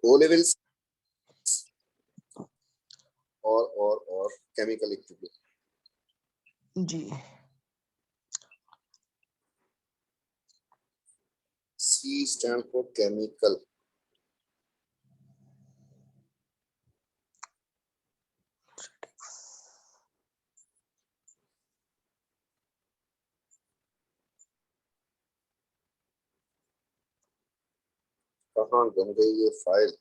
ओ levels और chemical equipment. G C stand for chemical. कहाँ बन गई ये फाइल?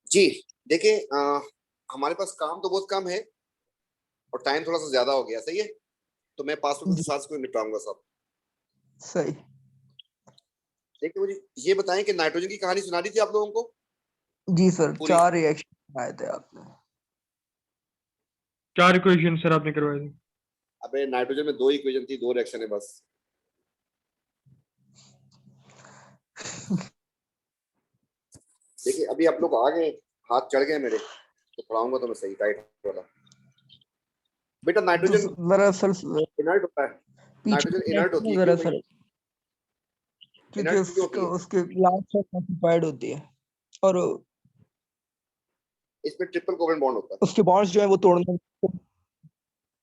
जी देखिए, हमारे पास काम तो बहुत कम है और टाइम थोड़ा सा ज्यादा हो गया, सही है, तो मैं पासवर्ड के साथ कोई निपटाऊंगा साहब। सही। देखिए मुझे ये बताएं कि नाइट्रोजन की कहानी सुना दी थी आप लोगों को? जी सर, पूरी 4 रिएक्शन आए थे आपने। 4 इक्वेशन सर आपने करवाए थे। अबे नाइट्रोजन में 2 इक्वेशन थी, 2 रिएक्शन है बस। देखिए अभी आप लोग आ गए, हाथ चढ़ गए मेरे, तो पढ़ाऊंगा तो मैं सही टाइट वाला। बेटा नाइट्रोजन दरअसल इनर्ट होता है, नाइट्रोजन इनर्ट होती है, क्यों भाई? दरअसल क्योंकि इनर्ट क्यों होती है? उसके लास्ट तक ऑक्यूपाइड होती है और इसमें ट्रिपल कोवेलेंट बॉन्ड होता है, उसके बॉन्ड्स जो है वो तोड़ने।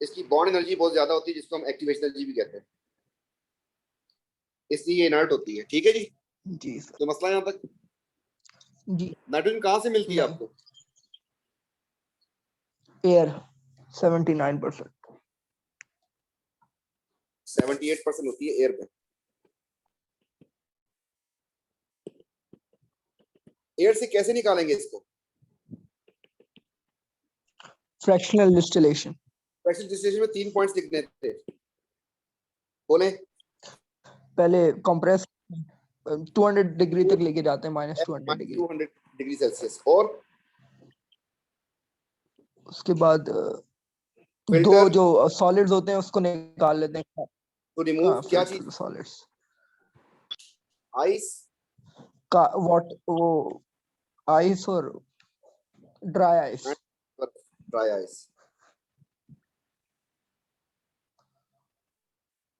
इसकी बॉन्ड एनर्जी बहुत ज्यादा होती है, जिसको हम एक्टिवेशन एनर्जी भी कहते हैं, इसलिए ये इनर्ट होती है। ठीक है जी, जी सर। तो मसला यहाँ तक। जी नाइट्रोजन कहाँ से मिलती है नहीं, आपको? एयर 79%। 78% होती है एयर में। एयर से कैसे निकालेंगे इसको? Fractional distillation. फ्रैक्शनल डिस्टिलेशन में 3 पॉइंट्स लिखने थे, बोले। पहले कंप्रेस 200 डिग्री तक लेके जाते हैं, -200 डिग्री। 200 degree Celsius. और उसके बाद दो फिल्टर जो सॉलिड्स होते हैं उसको निकाल लेते हैं। टू रिमूव क्या चीज? सॉलिड्स आइस का वो आइस और ड्राई आइस। Dry ice.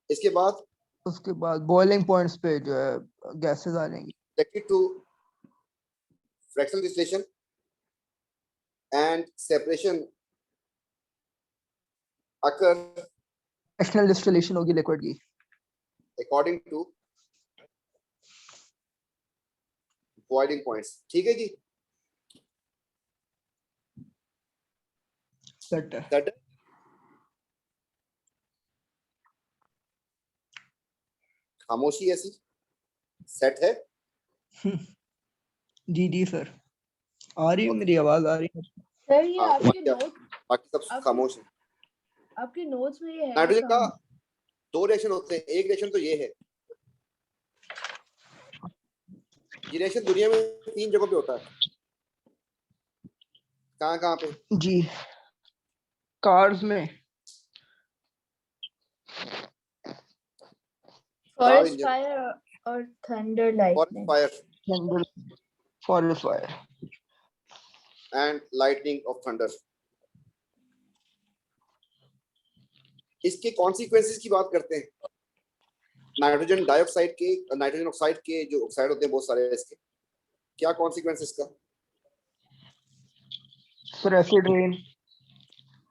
इसके बाद बॉइलिंग पॉइंट्स पे जो है गैसेस आ जाएंगी। subjected to fractional distillation and separation occur fractional distillation होगी लिक्विड की। according to boiling points। ठीक है जी, सेट है। सेट। खामोशी ऐसी सेट है। जी जी सर, आ रही है मेरी आवाज, आ रही है सर? ये हाँ, आपके नोट, बाकी सब खामोश है। आपके नोट्स में ये है नाइट्रोजन का कहाँ? 2 रिएक्शन होते हैं, एक रिएक्शन तो ये है। ये रिएक्शन दुनिया में 3 जगहों पे होता है। कहाँ कहाँ पे? जी, कार्स में, फॉरेस्ट फायर और thunder lightning. Forest fire and lightning of thunder. इसके कॉन्सिक्वेंसेस की बात करते हैं। नाइट्रोजन डाइऑक्साइड के, नाइट्रोजन ऑक्साइड के जो ऑक्साइड होते हैं बहुत सारे, इसके क्या कॉन्सिक्वेंस इसका? Sir acid rain.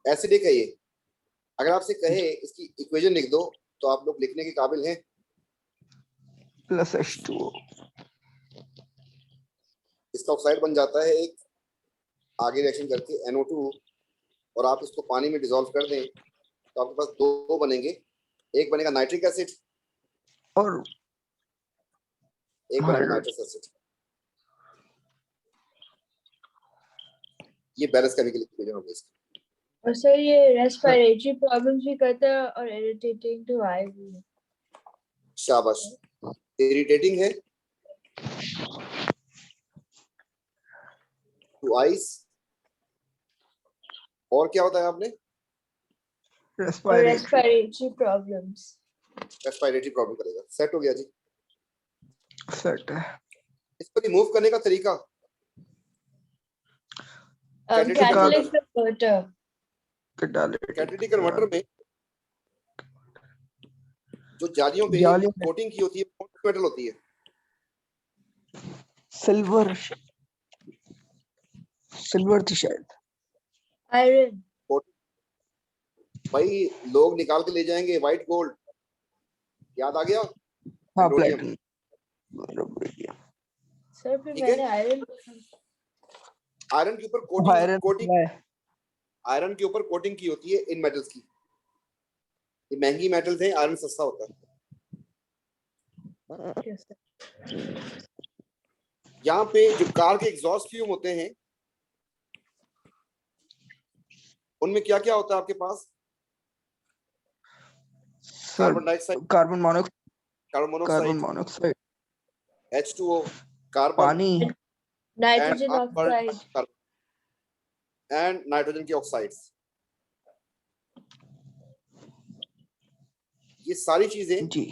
एसिडिक है ये। अगर आपसे कहे इसकी इक्वेशन लिख दो तो आप लोग लिखने के काबिल हैं? +H2O। इसका ऑक्साइड बन जाता है एक, आगे रिएक्शन करके NO2, और आप इसको पानी में डिसॉल्व कर दें तो आपके पास 2 बनेंगे। एक बनेगा नाइट्रिक एसिड और एक बनेगा नाइट्रस एसिड। ये बैलेंस केमिकल इक्वेशन हो गई इसकी। और सर ये रेस्पिरेटरी प्रॉब्लम्स भी करता है और इरिटेटिंग टू आई भी। शाबाश, इरिटेटिंग है टू आइस, और क्या होता है आपने? Respiratory problems. रेस्पिरेटरी प्रॉब्लम करेगा। सेट हो गया जी, सेट है। इसको रिमूव करने का तरीका? Catalytic converter. कैटालिटिक कन्वर्टर में जो जालियों पे जालियों पे कोटिंग की होती है कौन सी मेटल होती है? सिल्वर, सिल्वर थी शायद। Iron. भाई लोग निकाल के ले जाएंगे व्हाइट गोल्ड, याद आ गया? हाँ एंड्रोनियम, प्लेटिनम। सर फिर ठीक है। मैंने आयरन आयरन के ऊपर आयरन कोटिंग है। आयरन के ऊपर कोटिंग की होती है इन मेटल्स की। ये महंगी मेटल्स हैं, आयरन सस्ता होता है। यहाँ पे जो कार के एग्जॉस्ट फ्यूम होते हैं उनमें क्या क्या होता है आपके पास? Carbon dioxide, carbon monoxide, carbon carbon monoxide, monoxide, H2O, carbon पानी, नाइट्रोजन ऑक्साइड एंड नाइट्रोजन की ऑक्साइड्स। ये सारी चीजें जी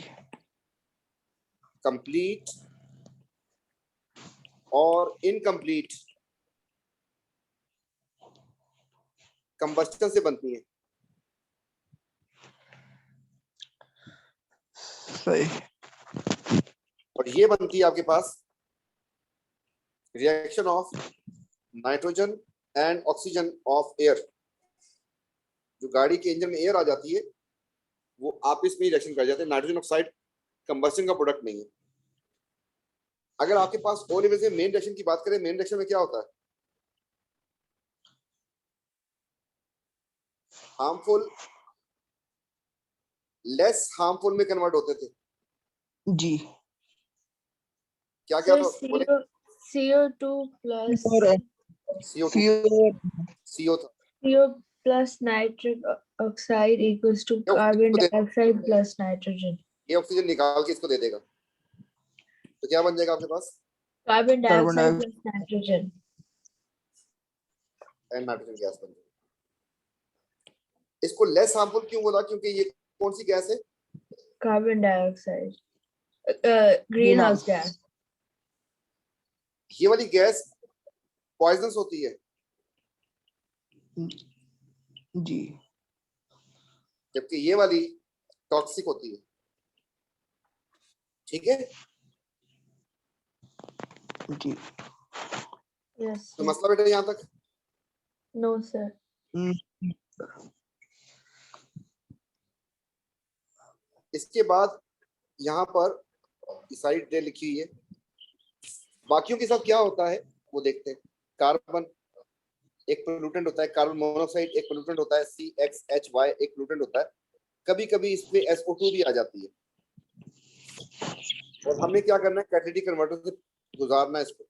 कंप्लीट और इनकम्प्लीट कंबस्टन से बनती है। सही। और ये बनती है आपके पास reaction of nitrogen and oxygen of air. जो गाड़ी के इंजन में एयर आ जाती है वो आपस में रिएक्शन कर जाते हैं। नाइट्रोजन ऑक्साइड कंबस्टन का प्रोडक्ट नहीं है। अगर आपके पास ओ लेवल से मेन रिएक्शन की बात करें, मेन रिएक्शन में क्या होता है? हार्मफुल लेस हार्मफुल में कन्वर्ट होते थे। जी क्या क्या सर बोले? CO2 plus CO2, CO था। CO plus nitric oxide equals to carbon dioxide plus nitrogen. ये ऑक्सीजन निकाल के इसको दे देगा तो क्या बन जाएगा आपके पास? Carbon carbon dioxide dioxide, plus nitrogen. And nitrogen gas बन जाएगी। इसको लेस हार्मफुल क्यों बोला? क्योंकि ये कौन सी गैस है? Carbon dioxide. Greenhouse gas. ये वाली गैस पॉइजनस होती है जी जबकि ये वाली टॉक्सिक होती है। ठीक है, जी। Yes. तो Sir. मसला बेटा यहाँ तक? No, sir. इसके बाद यहाँ पर ये सारी डिटेल लिखी हुई है। बाकियों के साथ क्या होता है वो देखते हैं। कार्बन एक पोल्यूटेंट होता है, कार्बन मोनोऑक्साइड एक पोल्यूटेंट होता है, CXHY एक पोल्यूटेंट होता है। कभी कभी इसमें SO2 भी आ जाती है और हमें क्या करना है? कैटालिटिक कन्वर्टर से गुजारना है इसको।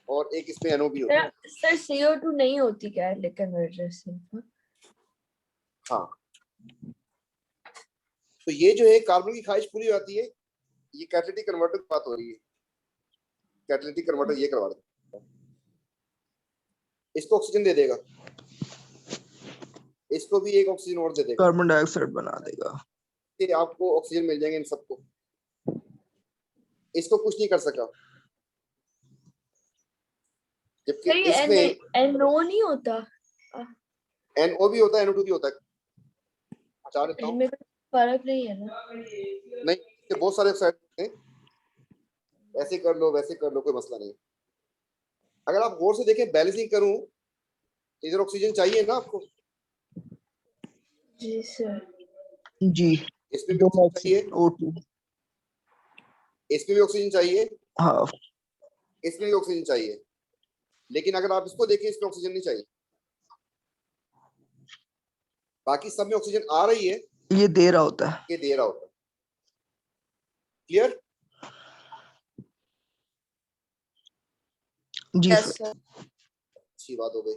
और एक इसमें NO भी होता है। सर CO2 नहीं होती क्या लेकिन कन्वर्टर से? हाँ, तो ये जो है कार्बन की खारिश पूरी हो जाती है। ये कैटालिटिक कन्वर्टर की बात हो रही है। कैटालिटिक कन्वर्टर ये करवा देगा, इसको ऑक्सीजन दे देगा, इसको भी एक ऑक्सीजन और दे देगा, कार्बन डाइऑक्साइड बना देगा। कि आपको ऑक्सीजन मिल जाएंगे इन सबको। इसको कुछ नहीं कर सका, जबकि सर ये इसमें NO नहीं होता? NO भी होता है, NO2 भी होता है। चार देता हूं। इनमें फर्क नहीं है ना? नहीं, इसके बहुत सारे ऑक्साइड हैं। ऐसे कर लो वैसे कर लो, कोई मसला नहीं। अगर आप गौर से देखें, बैलेंसिंग करूं तो इधर ऑक्सीजन चाहिए ना आपको, जी सर। जी इसमें भी ऑक्सीजन चाहिए, O2। इसमें भी ऑक्सीजन चाहिए, हाँ इसमें भी ऑक्सीजन चाहिए। लेकिन अगर आप इसको देखें, इसमें ऑक्सीजन नहीं चाहिए। बाकी सब में ऑक्सीजन आ रही है, ये दे रहा होता है। ये दे रहा होता है। क्लियर? जी यस सर। सर। अच्छी बात हो गई।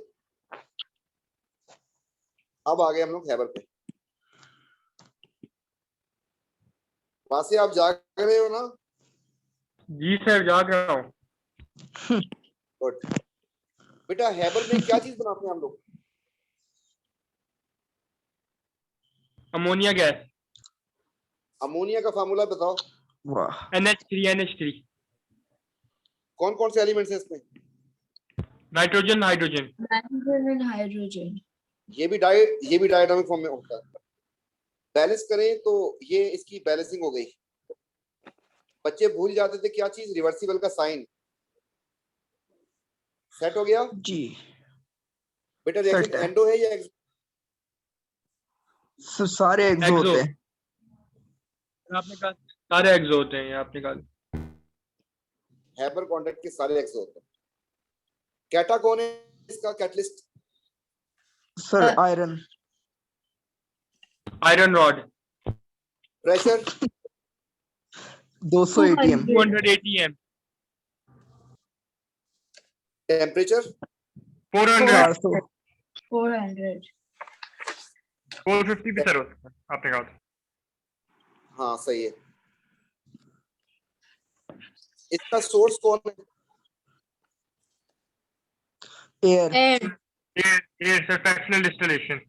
अब आ गए हम लोग खैबर पे। वहां से आप जाग रहे हो ना? जी सर जाग रहा हूँ। गुड बेटा। हैबर में क्या चीज बनाते हैं हम लोग? Ammonia gas. अमोनिया का फार्मूला बताओ। वाह। NH3 कौन कौन से एलिमेंट्स हैं इसमें? Nitrogen hydrogen. Nitrogen and hydrogen. ये भी डायटोमिक फॉर्म में होता है। बैलेंस करें तो ये इसकी बैलेंसिंग हो गई। बच्चे भूल जाते थे क्या चीज, रिवर्सिबल का साइन। सेट हो गया जी बेटा। Set रिएक्शन है। एंडो है या एक्सो? सारे एक्सो एक्सो। होते हैं। आपने कहा सारे एक्सो होते हैं, ये आपने कहा। हैबर कॉन्टैक्ट के सारे एक्सो होते हैं। कैटा कौन है इसका catalyst? Sir iron. Iron rod. Pressure 200 ATM। 280 M. Temperature 400। 400। 400. 450 भी सर हो सकता है, आपने कहा। हाँ सही है। इसका सोर्स कौन है? Air. Air. Air sir, fractional distillation.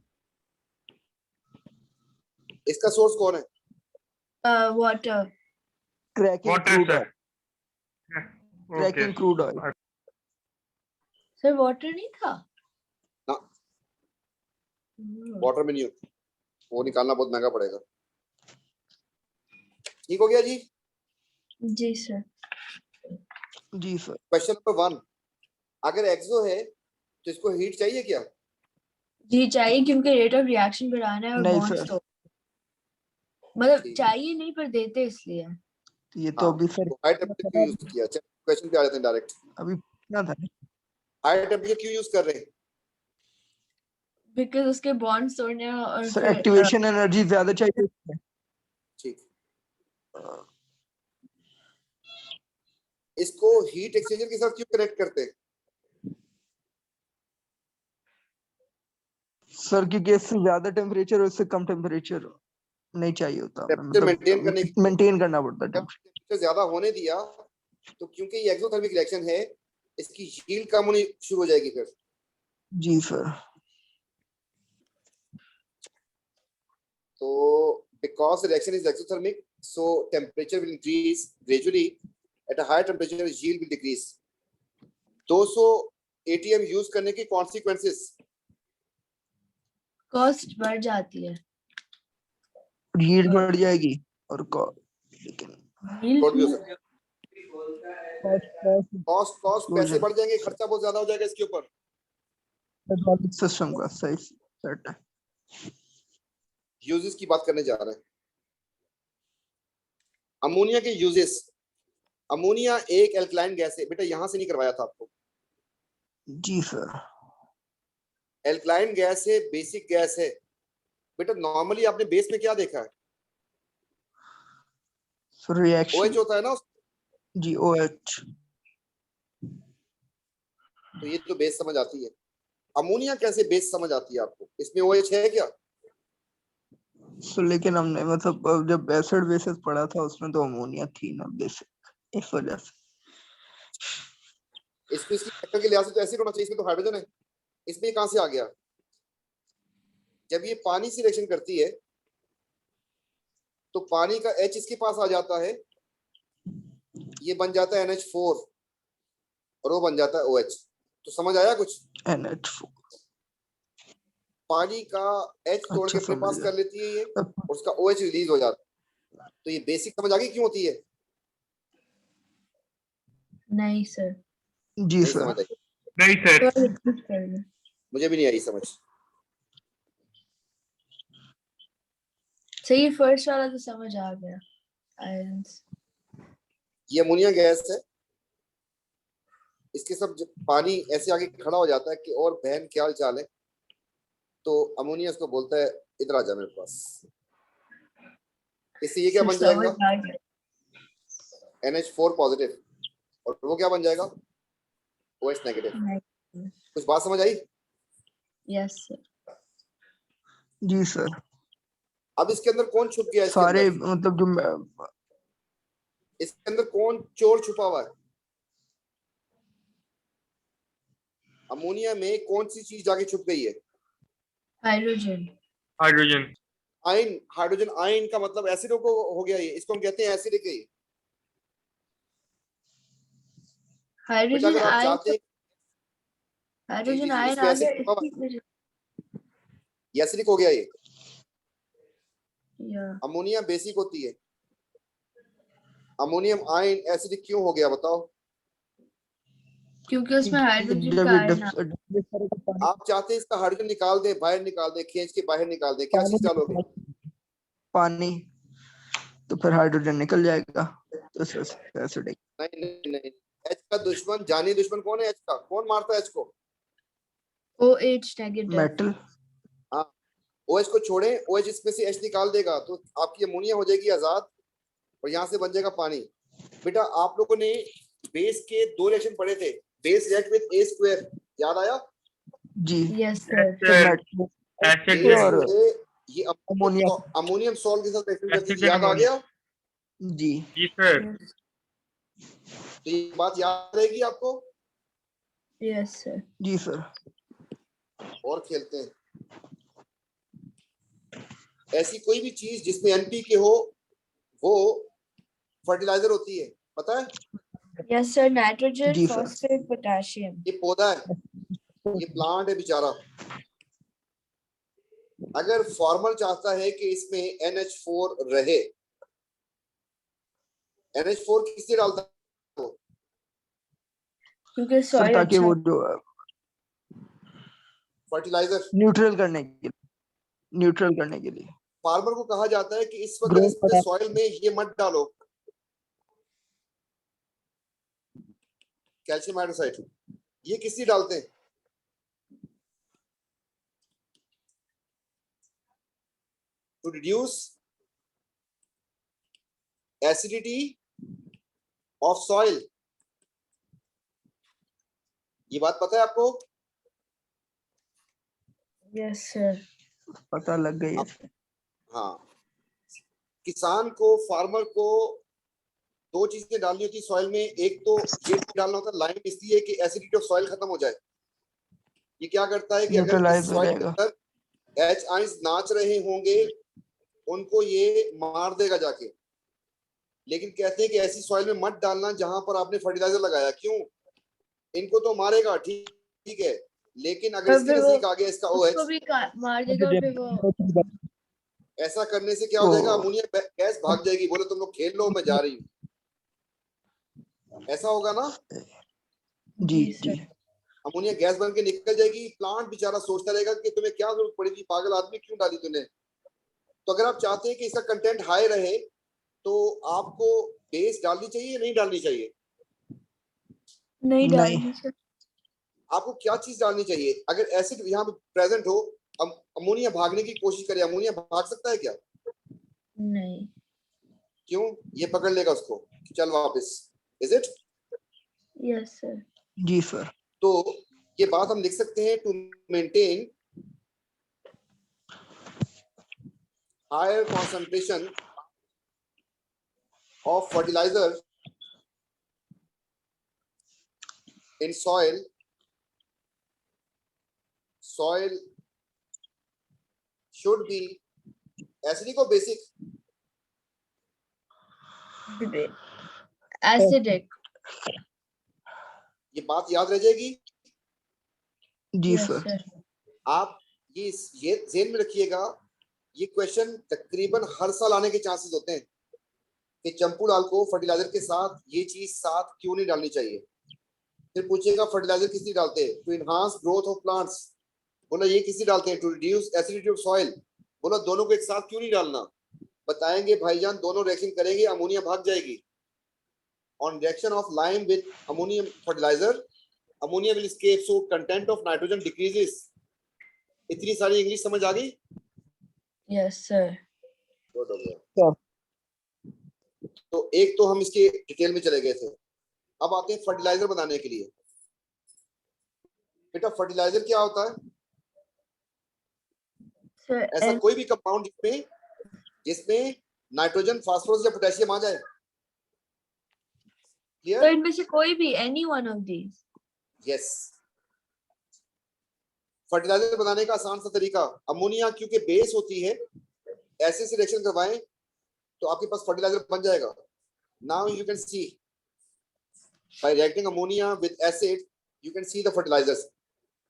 इसका सोर्स कौन है? Water. Cracking water crude sir. Oil. Okay. Cracking crude oil. Sir, water नहीं था? ना, वाटर में नहीं होता, वो निकालना बहुत महंगा पड़ेगा। ठीक हो गया जी। जी सर। जी सर। क्वेश्चन नंबर 1, अगर एक्सो है तो इसको हीट चाहिए क्या? जी चाहिए, क्योंकि रेट ऑफ रिएक्शन बढ़ाना है और नहीं बॉन्ड्स सर, तो मतलब ठीक। चाहिए नहीं पर देते इसलिए। ये तो हाँ, अभी सर तो हाई टेम्परेचर क्यों यूज किया? चल क्वेश्चन पे आ जाते हैं डायरेक्ट। अभी पूछना था। हाई टेम्परेचर क्यों यूज कर रहे हैं? बिकॉज उसके बॉन्ड्स तोड़ने और सर फिर एक्टिवेशन एनर्जी ज्यादा चाहिए इसमें। ठीक। इसको हीट एक्सचेंजर के साथ क्यों कनेक्ट करते हैं? सर क्योंकि इससे ज्यादा टेम्परेचर और इससे कम टेम्परेचर नहीं चाहिए होता, टेम्परेचर मेंटेन करने मतलब के लिए। मेंटेन करना पड़ता जब टेम्परेचर ज्यादा होने दिया तो क्योंकि ये एक्सोथर्मिक रिएक्शन है, इसकी हीट कम होनी शुरू हो जाएगी फिर। जी सर। तो because the reaction is exothermic, so temperature will increase gradually. At a higher temperature, yield will decrease. 200 ATM use करने की consequences। कॉस्ट बढ़ जाती है। यील्ड बढ़ जाएगी और लेकिन Yield भी हो सकता है। कॉस्ट पैसे बढ़ जाएंगे, खर्चा बहुत ज्यादा हो जाएगा इसके ऊपर। सिस्टम का सही सेट है। यूजेस की बात करने जा रहे हैं। अमोनिया के यूजेस। अमोनिया एक एल्कलाइन गैस है बेटा, यहां से नहीं करवाया था आपको। जी सर। एल्कलाइन गैस है, बेसिक गैस है बेटा। नॉर्मली आपने बेस में क्या देखा है? सर रिएक्शन OH होता है ना। जी OH। तो ये तो बेस समझ आती है। अमोनिया कैसे बेस समझ आती है आपको? इसमें OH है क्या? सो लेकिन हमने मतलब जब एसिड बेसिस पढ़ा था उसमें तो अमोनिया थी ना बेसिक, इस वजह से। इसको इसकी शक्ल के लिहाज से तो एसिड होना चाहिए, इसमें तो हाइड्रोजन है। इसमें ये कहां से आ गया? जब ये पानी से रिएक्शन करती है तो पानी का H इसके पास आ जाता है, ये बन जाता है NH4 और वो बन जाता है OH। तो समझ आया कुछ? NH4 पानी का H तोड़ के अच्छा अपने पास समझ कर लेती है ये, गया। और उसका OH रिलीज हो जाता है। तो ये बेसिक समझ आ गई क्यों होती है? नहीं सर। जी नहीं सर। समझ आई? नहीं सर। तो repeat कर दो। मुझे भी नहीं आई समझ। सही, फर्स्ट वाला तो समझ आ गया। आयरन्स। ये अमोनिया गैस है, इसके सब जब पानी ऐसे आगे खड़ा हो जाता है कि और बहन क्या हाल चाल है, तो अमोनिया इसको बोलता है इधर आ जा मेरे पास। इससे ये क्या बन जाएगा? समझ आ गया। NH4 पॉजिटिव, और वो क्या बन जाएगा? OH negative. कुछ बात समझ आई? Yes sir. जी सर। अब इसके अंदर कौन छुप गया? इसके सारे अंदर मतलब जो इसके अंदर कौन चोर छुपा हुआ है? अमोनिया में कौन सी चीज जाके छुप गई है? Hydrogen. Hydrogen. Ion. Hydrogen ion का मतलब एसिड को हो गया ये, इसको हम कहते हैं एसिडिक है। बेटा हाइड्रोजन अगर आप आयन। चाहते हैं हाइड्रोजन जी, आयन इसमें आ एसिड गया छुपा हुआ इसकी वजह। है, ये एसिडिक हो गया ये। Yeah. अमोनिया बेसिक होती है, अमोनियम आयन एसिडिक क्यों हो गया बताओ? क्योंकि उसमें हाइड्रोजन जब का ये आयन डिफ्यूज करेगा पानी, आप चाहते हैं इसका हाइड्रोजन निकाल दे, बाहर निकाल दे, खींच के बाहर निकाल दे, क्या चीज डालोगे? पानी, तो फिर हाइड्रोजन निकल जाएगा, तो एसिडिक। नहीं नहीं नहीं, एच का दुश्मन, जानी दुश्मन कौन है? एच का कौन मारता है एच को? OH negative. मेटल। हाँ, OH को छोड़े, OH इसमें से H निकाल देगा तो आपकी अमोनिया हो जाएगी आजाद और यहाँ से बन जाएगा पानी। बेटा आप लोगों ने बेस के 2 रिएक्शन पढ़े थे, बेस रिएक्ट विद A², याद आया? जी। Yes sir. तो Acid ये और ये अमोनिया। अमोनियम सॉल्ट के साथ रिएक्शन करती Acid थी, याद आ ammonia. गया? जी। जी सर. तो ये बात याद रहेगी आपको? Yes sir. जी सर। और खेलते हैं। ऐसी कोई भी चीज जिसमें NPK हो वो फर्टिलाइजर होती है, पता है? यस सर, नाइट्रोजन, जी सर। Phosphate, potassium. ये पौधा है, ये प्लांट है बेचारा। अगर फार्मर चाहता है कि इसमें NH4 रहे, NH4 किससे डालता है? क्योंकि सर सॉइल ताकि अच्छा। वो जो फर्टिलाइजर। न्यूट्रल करने के लिए, न्यूट्रल करने के लिए। फार्मर को कहा जाता है कि इस वक्त ग्रोथ इसमें सॉइल में ये मत डालो कैल्शियम हाइड्रोक्साइड, ये किससे डालते हैं? To reduce acidity of soil. ये बात पता है आपको? Yes sir. पता लग गई है। हाँ, किसान को, फार्मर को 2 चीजें डालनी होती है सॉइल में। एक तो ये डालना होता है लाइम, इसलिए कि एसिडिटी ऑफ सॉइल खत्म हो जाए। ये क्या करता है कि अगर इस न्यूट्रलाइज हो सॉइल के जाएगा। अंदर H आयंस नाच रहे होंगे उनको ये मार देगा जाके। लेकिन कहते हैं कि ऐसी सॉइल में मत डालना जहां पर आपने फर्टिलाइजर लगाया। क्यों? इनको तो मारेगा, ठीक है, लेकिन अगर पर इसके फिर वो नजदीक आ गया इसका उसको OH, भी मार देगा और फिर वो ऐसा करने से क्या हो जाएगा? ओ। अमोनिया गैस भाग जाएगी, बोले तुम लोग खेल लो, मैं जा रही हूँ। ऐसा होगा ना? जी जी जी। सर। अमोनिया गैस बन के निकल जाएगी, प्लांट बेचारा सोचता रहेगा कि तुम्हें क्या जरूरत पड़ी थी, पागल आदमी, क्यों डाली तूने? तो अगर आप चाहते हैं कि इसका कंटेंट हाई रहे तो आपको बेस डालनी चाहिए, नहीं डालनी चाहिए? नहीं नहीं। डालनी सर। आपको क्या चीज डालनी चाहिए? अगर एसिड यहाँ पे प्रेजेंट हो, अमोनिया भागने की कोशिश करे, अमोनिया भाग सकता है क्या? नहीं। क्यों? ये पकड़ लेगा उसको, चल वापस। Is it? Yes sir. जी सर। तो ये बात हम लिख सकते हैं, to maintain higher concentration of fertilizer in soil should be acidic or basic? Acidic. ये बात याद रह जाएगी। जी यस सर। सर। आप ये ज़हन में रखिएगा, ये क्वेश्चन तकरीबन हर साल आने के चांसेस होते हैं कि चंपू लाल को फर्टिलाइजर के साथ ये चीज साथ क्यों नहीं डालनी चाहिए। फिर पूछेगा फर्टिलाइजर किस लिए डालते हैं? To enhance growth of plants. बोला ये किस लिए डालते हैं? To reduce acidity of soil. बोला दोनों को एक साथ क्यों नहीं डालना? बताएंगे भाईजान, दोनों रिएक्शन करेंगे, अमोनिया भाग जाएगी। On reaction of lime with ammonium fertiliser, ammonia will escape, so content of nitrogen decreases. इतनी सारी इंग्लिश समझ आ गई? Yes sir. गुड हो गया। तो एक तो हम इसके डिटेल में चले गए थे। अब आते हैं फर्टिलाइजर बनाने के लिए। बेटा फर्टिलाइजर क्या होता है? सर ऐसा कोई भी कंपाउंड जिसमें नाइट्रोजन, फास्फोरस या पोटेशियम आ जाए। तो क्लियर? इनमें से कोई भी, any one of these. Yes. Fertiliser बनाने का आसान सा तरीका, अमोनिया क्योंकि बेस होती है, ऐसे से रिएक्शन करवाएं तो आपके पास फर्टिलाइजर बन जाएगा। Now you can see by reacting ammonia with acid you can see the fertilizers.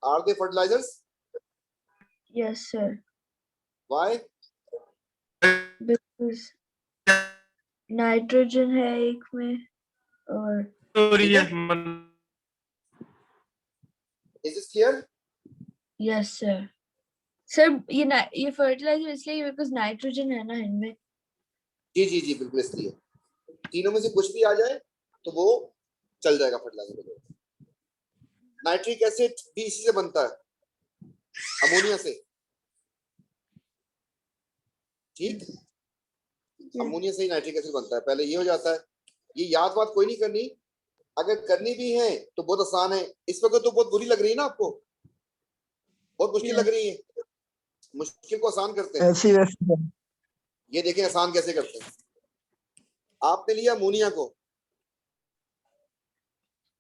Are they fertilizers? Yes sir. Why? Nitrogen है एक में और हो रही है is it clear? Yes sir. Sir ये फर्टिलाइजर इसलिए बिकॉज नाइट्रोजन है ना इनमें। जी जी जी बिल्कुल, इसलिए तीनों में से कुछ भी आ जाए तो वो चल जाएगा फर्टिलाइजर। नाइट्रिक एसिड भी इसी से बनता है, अमोनिया से। ठीक, अमोनिया से ही नाइट्रिक एसिड बनता है। पहले ये हो जाता है, ये याद बात कोई नहीं करनी, अगर करनी भी है तो बहुत आसान है। इस वक्त तो बहुत बुरी लग रही है ना आपको, बहुत मुश्किल लग रही है, मुश्किल को आसान करते हैं। ऐसी वैसी ये देखें आसान कैसे करते हैं। आपने लिया अमोनिया को,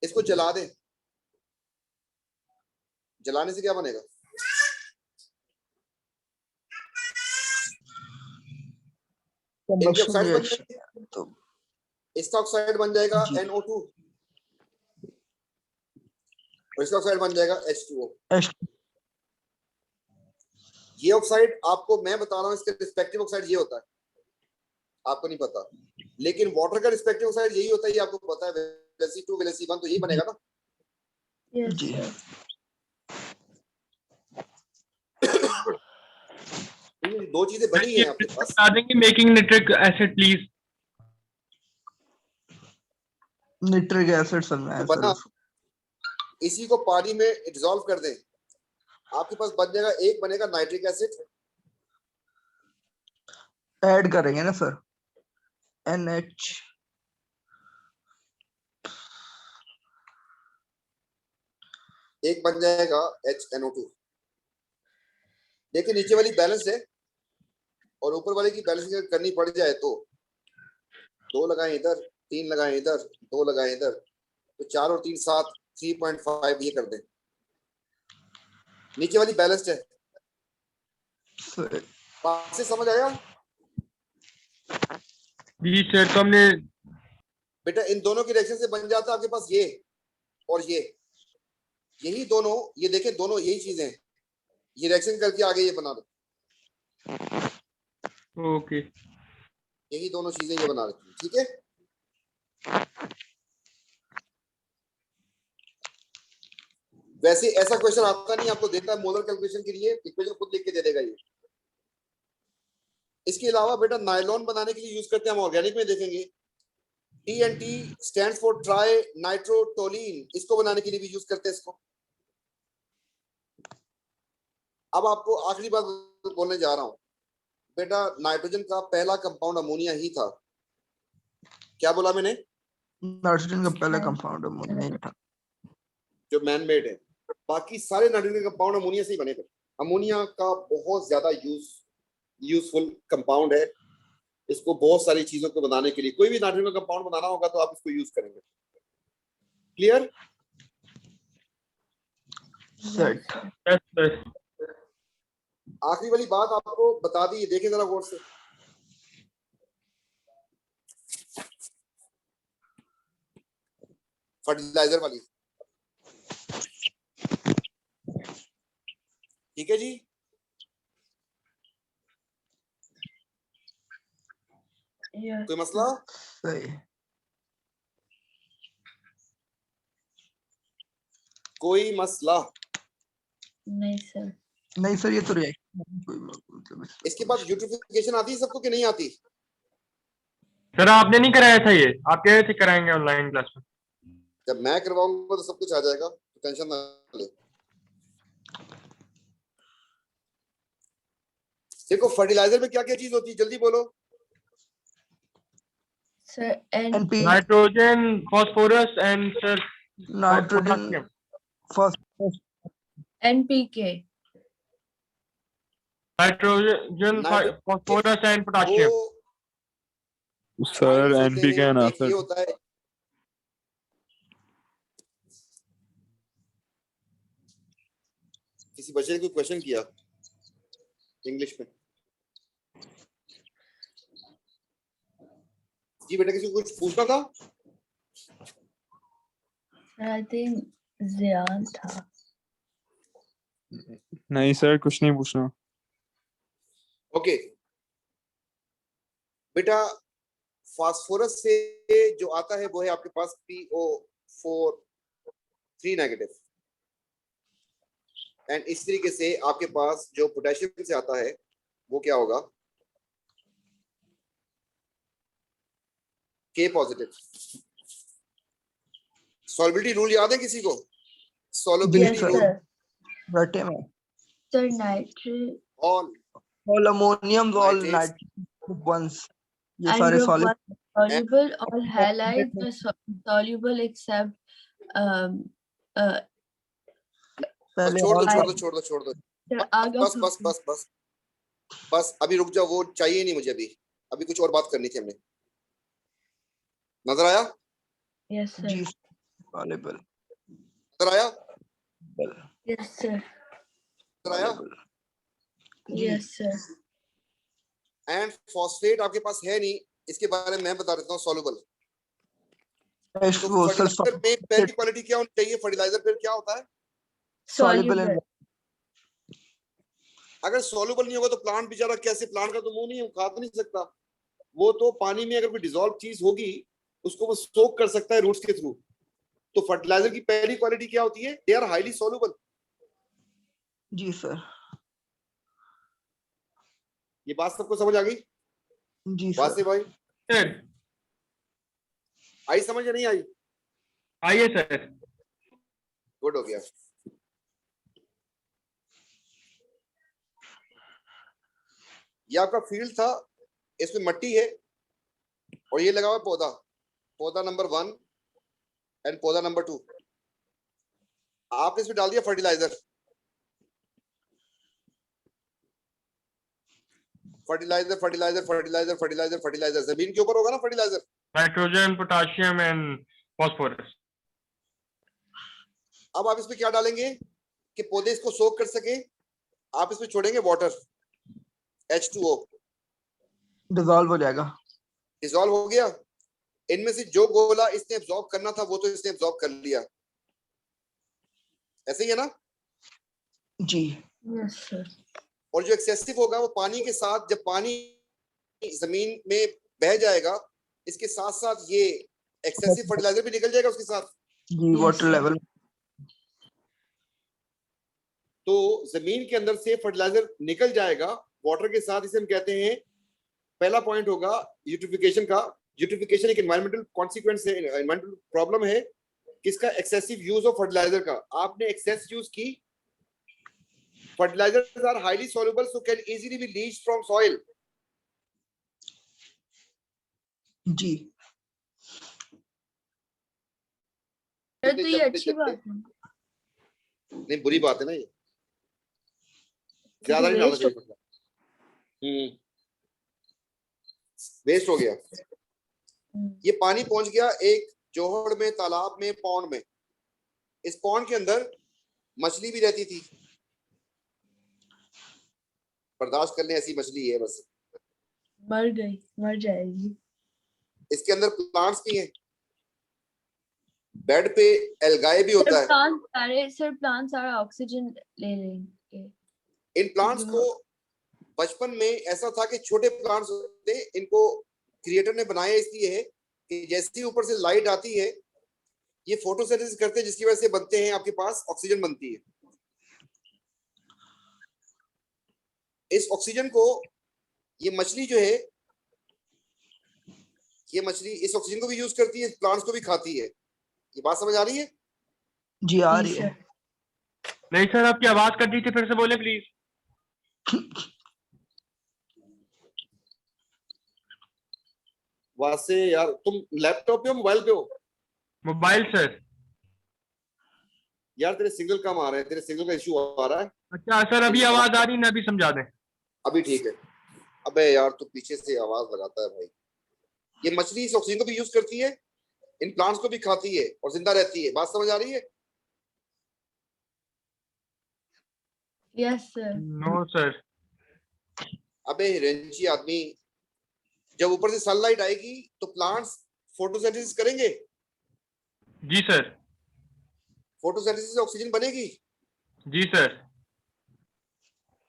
इसको जला दें, जलाने से क्या बनेगा? इनके ऑक्साइड बन जाएंगे, तो इसका ऑक्साइड बन जाएगा जी। NO2 और इसका ऑक्साइड बन जाएगा H2O। ये ऑक्साइड आपको मैं बता रहा हूं, इसके रिस्पेक्टिव ऑक्साइड ये होता है, आपको नहीं पता, लेकिन वाटर का रिस्पेक्टिव ऑक्साइड यही होता है, ये आपको पता है। Vlc2 Vlc1 तो यही बनेगा ना। यस जी। सर। ये दो चीजें बनी हैं आपके पास। बता देंगे making nitric acid please. Nitric acid sir में तो है बना, सर। इसी को पानी में डिसॉल्व कर दें, आपके पास बन जाएगा, एक बनेगा नाइट्रिक एसिड, ऐड करेंगे ना सर, NH। एक बन जाएगा HNO2। देखिए नीचे वाली बैलेंस है और ऊपर वाले की बैलेंस करनी पड़ जाए तो 2 लगाएं इधर, 3 लगाएं इधर, 2 लगाएं इधर, तो 4 और 3 7, 3.5 ये कर दें। नीचे वाली बैलेंस्ड है, बात से समझ आया? जी सर, तो हमने बेटा इन दोनों के रिएक्शन से बन जाता है आपके पास ये और ये, यही दोनों, ये देखें दोनों यही चीजें हैं, ये रिएक्शन करके आगे ये बना दो, ओके। यही दोनों चीजें ये बना देती हैं। ठीक है, वैसे ऐसा क्वेश्चन आता नहीं, आपको देता है मोलर कैलकुलेशन के लिए, इक्वेशन खुद लिख के दे देगा ये। इसके अलावा बेटा नायलॉन बनाने के लिए यूज करते हैं हम, ऑर्गेनिक में देखेंगे TNT स्टैंड्स फॉर ट्राई नाइट्रोटोलीन, इसको बनाने के लिए भी यूज करते हैं इसको। अब आपको आखिरी बात बोलने जा रहा हूं बेटा, नाइट्रोजन का पहला कंपाउंड अमोनिया ही था। क्या बोला मैंने? नाइट्रोजन का पहला कंपाउंड अमोनिया ही था, जो मैन मेड है। बाकी सारे नाइट्रोजन कंपाउंड अमोनिया से ही बने थे। अमोनिया का बहुत ज्यादा यूजफुल कंपाउंड है, इसको बहुत सारी चीजों को बनाने के लिए, कोई भी नाइट्रोजन का कंपाउंड बनाना होगा तो आप इसको यूज करेंगे। क्लियर? सेट। Yes sir. आखिरी वाली बात आपको बता दी, देखें जरा गौर से। फर्टिलाइजर वाली, ठीक है जी। कोई मसला? सही। कोई मसला? नहीं सर। नहीं सर, ये तो रिएक्शन कोई मतलब इसके बाद यूट्रिफिकेशन आती है सबको कि नहीं आती? सर आपने नहीं कराया था ये, आप कह रहे थे कराएंगे ऑनलाइन क्लास में। जब मैं करवाऊंगा तो सब कुछ आ जाएगा, टेंशन ना ले। देखो फर्टिलाइजर में क्या क्या चीज होती है, जल्दी बोलो sir NP, nitrogen, phosphorus and sir nitrogen, phosphorus, NPK। Nitrogen, phosphorus and potassium. Sir NPK है ना एक ये सर? होता है, किसी बच्चे ने कोई क्वेश्चन किया इंग्लिश में? जी बेटा किसी को कुछ पूछना था? आई थिंक ज़ियान था। नहीं सर, कुछ नहीं पूछना। ओके बेटा फास्फोरस से जो आता है वो है आपके पास PO4 3 नेगेटिव, एंड इस तरीके से आपके पास जो पोटेशियम से आता है वो क्या होगा, K पॉजिटिव। सॉल्युबिलिटी रूल याद है किसी को? Yes, solubility sir. Rule sir. रटे में Sir, nitrate all ammoniums, all Nitrates. nitrogen ones, ये and सारे group solid 1 soluble, all halides are soluble except पहले छोड़ दो all छोड़ दो छोड़ दो छोड़ दो, sir, बस बस बस बस बस अभी रुक जाओ, वो चाहिए नहीं मुझे अभी, अभी कुछ और बात करनी थी हमने। नजर आया? Yes, sir. G soluble, नजर आया? Yes, sir. नजर आया? soluble. जी Yes, sir. एंड फॉस्फेट आपके पास है नहीं, इसके बारे में मैं बता देता हूँ। सॉल्युबल तो वो सर फर्टिलाइजर में पहली क्वालिटी क्या होनी चाहिए? फर्टिलाइजर फिर क्या होता है? soluble Soluble. अगर सॉल्युबल नहीं होगा तो प्लांट बेचारा कैसे, प्लांट का तो मुंह नहीं है, वो खा तो नहीं सकता। वो तो पानी में अगर कोई डिसॉल्व चीज होगी उसको वो सोक कर सकता है रूट्स के थ्रू। तो फर्टिलाइजर की पहली क्वालिटी क्या होती है? They are highly soluble. जी सर, ये बात सबको समझ आ गई? जी वासे सर, भाई सर आई समझ या नहीं आई? आइए सर। गुड हो गया। ये आपका फील्ड था, इसमें मट्टी है और ये लगा हुआ है पौधा, पौधा नंबर 1 एंड पौधा नंबर 2। आपने इसमें डाल दिया fertilizer, fertilizer fertilizer fertilizer fertilizer fertilizer जमीन के ऊपर होगा ना fertilizer. Nitrogen, potassium and phosphorus. अब आप इसमें क्या डालेंगे कि पौधे इसको सोक कर सके? आप इसमें छोड़ेंगे वाटर, H2O, डिसॉल्व हो जाएगा। डिसॉल्व हो गया। इनमें से जो गोला इसने एब्जॉर्ब करना था वो तो इसने एब्जॉर्ब कर लिया, ऐसे ही है ना? जी Yes, sir. और जो एक्सेसिव होगा वो पानी के साथ, जब पानी जमीन में बह जाएगा, इसके साथ साथ ये एक्सेसिव फर्टिलाइजर भी निकल जाएगा उसके साथ। जी Yes, वाटर sir. लेवल तो जमीन के अंदर से फर्टिलाइजर निकल जाएगा वाटर के साथ। इसे हम कहते हैं, पहला पॉइंट होगा यूट्रिफिकेशन का। यूट्रिफिकेशन एक एनवायरमेंटल कॉन्सिक्वेंस है, एनवायरमेंटल प्रॉब्लम है किसका? एक्सेसिव यूज ऑफ फर्टिलाइजर का। आपने एक्सेस यूज की, fertilizers are highly soluble so can easily be leached from soil. जी सर, तो ये अच्छी बात है। नहीं, बुरी बात है ना, ये ज्यादा नहीं डालना चाहिए फर्टिलाइजर। वेस्ट हो गया। ये पानी पहुंच गया एक जोहड़ में, तालाब में, पौंड में। इस पौंड के अंदर मछली भी रहती थी, बर्दाश्त करने ऐसी मछली है बस। मर गई, मर जाएगी। इसके अंदर प्लांट्स भी हैं, बेड पे एल्गाए भी होता है। सर प्लांट सारा ऑक्सीजन ले लेंगे। इन प्लांट्स को बचपन में ऐसा था कि छोटे प्लांट्स होते, इनको क्रिएटर ने बनाया इसलिए है कि जैसे ऊपर से लाइट आती है ये फोटोसिंथेसिस करते हैं, जिसकी वजह से बनते हैं आपके पास ऑक्सीजन बनती है। इस ऑक्सीजन को ये मछली जो है, ये मछली इस ऑक्सीजन को भी यूज करती है, प्लांट्स को भी खाती है। ये बात समझ आ रही है? जी आ रही है। नहीं सर, आपकी आवाज कट रही थी, फिर से बोले प्लीज। वासे यार, तुम लैपटॉप पे हो मोबाइल पे हो? Mobile sir. यार तेरे सिग्नल कम आ रहे हैं, तेरे सिग्नल का इशू आ रहा है। अच्छा सर, अभी आवाज आ रही है, अभी समझा दें। अभी ठीक है। अबे यार तू पीछे से आवाज लगाता है भाई। ये मछली इस ऑक्सीजन को भी यूज करती है, इन प्लांट्स को भी खाती है और जिंदा रहती है। बात समझ आ रही है? Yes sir. No sir. अबे रेंची आदमी, जब ऊपर से सनलाइट आएगी तो प्लांट्स फोटोसिंथेसिस करेंगे। जी सर। फोटोसिंथेसिस से ऑक्सीजन बनेगी। जी सर।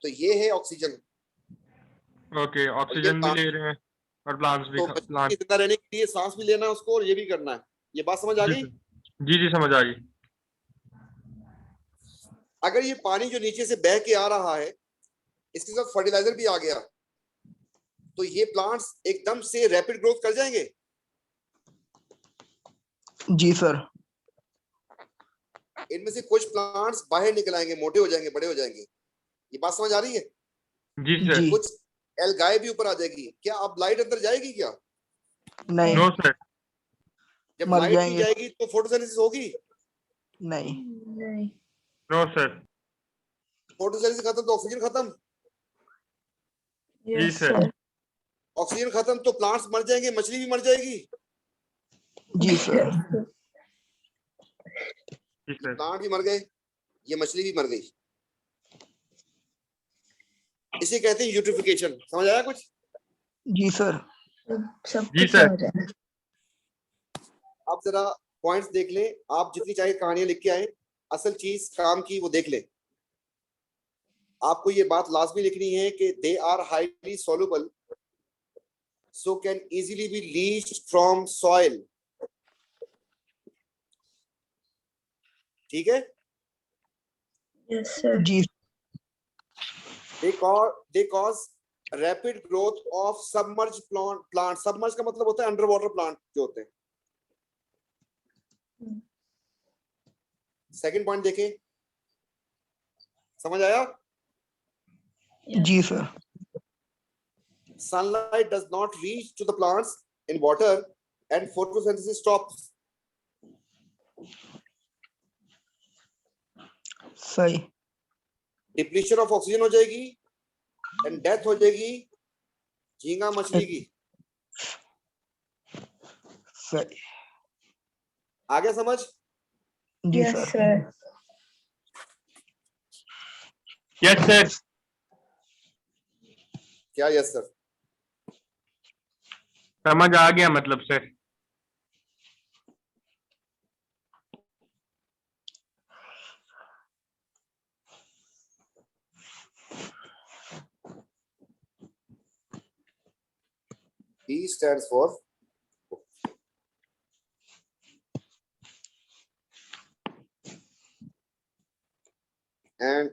तो ये है ऑक्सीजन। ओके, ऑक्सीजन भी ले रहे हैं। और प्लांट्स भी तो प्लांट। जिंदा रहने के लिए सांस भी लेना है उसको और ये भी करना है। ये बात समझ आ जी गई? सर। जी समझ आ गई। अगर ये पानी जो नीचे से बह के आ रहा है इसके साथ फर्टिलाइजर भी आ गया तो ये प्लांट्स एकदम से रैपिड ग्रोथ कर जाएंगे। जी सर। इनमें से कुछ प्लांट्स बाहर निकल आएंगे, मोटे हो जाएंगे, बड़े हो जाएंगे। ये बात समझ आ रही है? जी सर। जी कुछ एल्गाए भी ऊपर आ जाएगी। क्या अब लाइट अंदर जाएगी क्या? नहीं, नो सर। जब मर लाइट नहीं जाएंगे। जाएगी तो फोटोसिंथेसिस होगी? नहीं। नहीं। No sir. फोटोसिंथेसिस खत्म तो ऑक्सीजन खत्म। जी Yes, सर। sir. ऑक्सीजन खत्म तो प्लांट्स मर जाएंगे, मछली भी मर जाएगी। जी सर। Yes, sir. जी सर। प्लांट भी मर गए, ये मछली भी मर गई। इसे कहते हैं यूट्रिफिकेशन। समझ आया कुछ? जी सर। सब जी कुछ सर। हो जाए। आप जरा पॉइंट्स देख लें। आप जितनी चाहे कहानियां लिख के आए, असल चीज काम की वो देख लें। आपको ये बात लाजमी लिखनी है कि they are highly soluble so can easily be leached from soil. ठीक है? Yes, sir. Ji they cause rapid growth of submerged plant. Submerged का मतलब होता है अंडर वाटर प्लांट जो होते हैं। सेकंड पॉइंट देखें, समझ आया? Yes. जी sir. Sunlight does not reach to the plants in water and photosynthesis stops. सही। डिप्लीशन ऑफ ऑक्सीजन हो जाएगी एंड डेथ हो जाएगी झींगा मछली की। सही। आ गया समझ? जी Yes, sir. sir. Yes sir. क्या यस सर? समझ आ गया मतलब sir. E stands for and.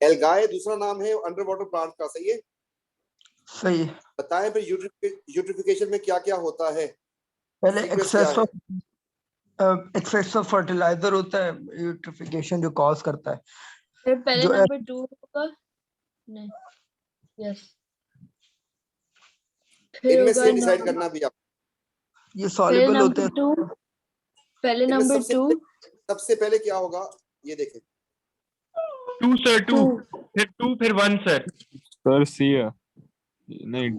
एल्गाए दूसरा नाम है अंडर वाटर प्लांट का। सही है? सही। बताएं फिर यूट्रिफिकेशन में क्या क्या होता है? पहले सीक्वेंस क्या है? एक्सेस ऑफ फर्टिलाइजर होता है यूट्रिफिकेशन जो कॉज करता है। फिर पहले जो नंबर 2 होगा। नहीं। यस। फिर इनमें होगा से डिसाइड करना भी आप। ये पहले सॉल्युबल होते नंबर हैं। 2। पहले इनमें नंबर 2। सबसे पहले क्या होगा ये देखें। 2 सर। 2 2। फिर 1 सर। सर सी है नहीं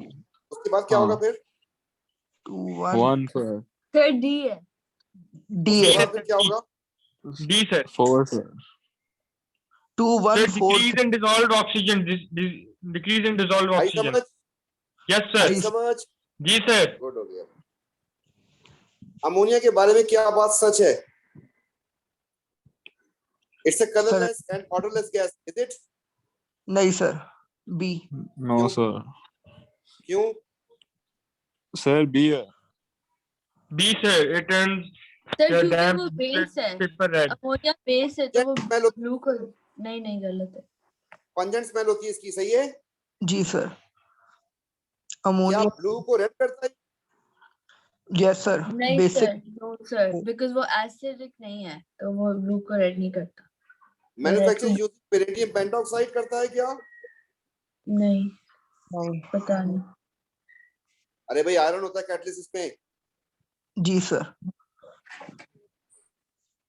उसके बाद क्या होगा हाँ फिर? 2 1 1 सर फिर डी है। डी उसके है। बाद फिर क्या होगा? D sir. 4 sir 2 1 sir 4 decrease in dissolved oxygen. Decrease in dissolved भाई ऑक्सीजन। समझ? यस भाई सर। समझ? जी सर। गुड हो गया। अमोनिया के बारे में क्या बात सच है? It's a sir colourless and odourless gas, is it? नहीं सर, बी। नो क्यों? सर क्यों? सर बी है B sir. It turns sir the क्योंकि डैम्प वो बेस है। Paper red. अमोनिया बेस है तो वो स्मेल होती ब्लू कलर। नहीं नहीं गलत है। पंजेंट स्मेल होती है इसकी। सही है? जी सर। क्या अमोनिया। ब्लू को रेड करता है? Yes sir. नहीं basic. Sir, no sir, because वो एसिडिक नहीं है तो वो ब्लू को रेड नहीं करता। मैन्युफैक्चर यूजिंग पेरिडियम पेंटॉक्साइड करता है क्या? नहीं नहीं। पता नहीं। अरे भाई आयरन होता है कैटलिसिस में। जी सर।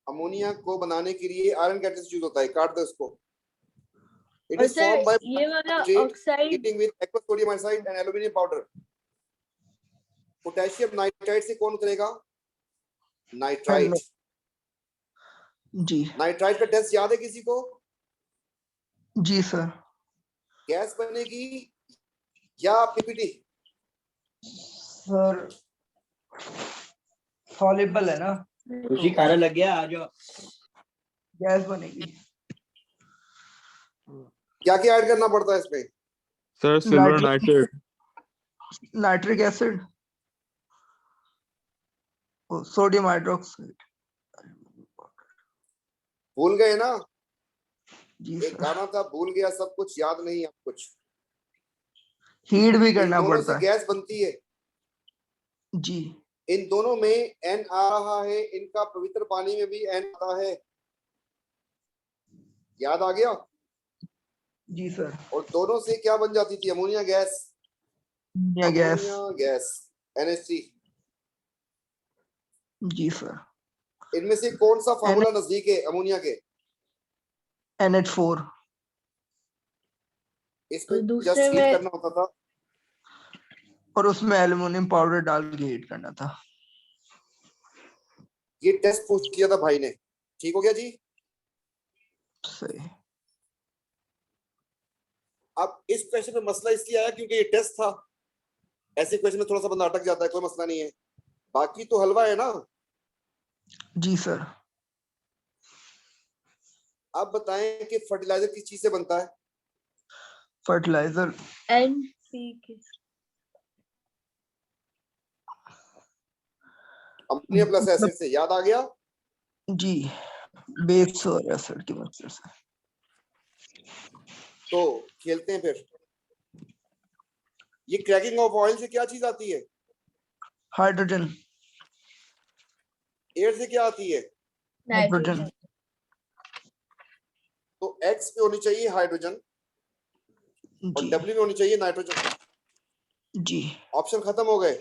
अमोनिया को बनाने के लिए आयरन कैटलिस्ट यूज होता है। काट दो इसको। इट और इज फॉर्म्ड सर बाय ये वाला oxide heating with aqueous sodium oxide and aluminium powder. Potassium nitride से कौन उतरेगा? नाइट्राइट। जी। नाइट्राइट का टेस्ट याद है किसी को? जी सर। गैस बनेगी या पीपीटी? सर सॉल्युबल है ना, उसी कारण लग गया आ जाओ। गैस बनेगी। क्या क्या ऐड करना पड़ता है इसमें? Sir silver nitrate. Nitric acid, sodium hydroxide. भूल गए ना? जी एक सर। गाना था, भूल गया सब कुछ याद नहीं अब कुछ। हीट भी इन करना दोनों पड़ता से है। गैस बनती है। जी इन दोनों में एन आ रहा है, इनका पवित्र पानी में भी एन आता है। याद आ गया? जी सर। और दोनों से क्या बन जाती थी? Ammonia gas. या गैस। Ammonia gas NH3। जी सर। इनमें से कौन सा फार्मूला नजदीक है अमोनिया के? NH4। इसमें तो दूसरे जस्ट हीट में करना होता था। और उसमें एल्युमिनियम पाउडर डाल के हीट करना था। ये टेस्ट पूछ किया था भाई ने, ठीक हो गया जी? सही। अब इस क्वेश्चन में मसला इसलिए आया क्योंकि ये टेस्ट था। ऐसे क्वेश्चन में थोड़ा सा बंदा अटक जाता है, कोई मसला नहीं है, बाकी तो हलवा है ना। जी सर। आप बताएं कि फर्टिलाइजर किस चीज से बनता है? Fertilizer NPK। Ammonia plus acid से। याद आ गया? जी, बेस और एसिड की मिक्सचर से। तो खेलते हैं फिर। ये क्रैकिंग ऑफ ऑयल से क्या चीज आती है? हाइड्रोजन। एयर से क्या आती है? हाइड्रोजन। नाइट्रोजन। तो X पे होनी चाहिए हाइड्रोजन और जी W में होनी चाहिए नाइट्रोजन। जी। ऑप्शन खत्म हो गए।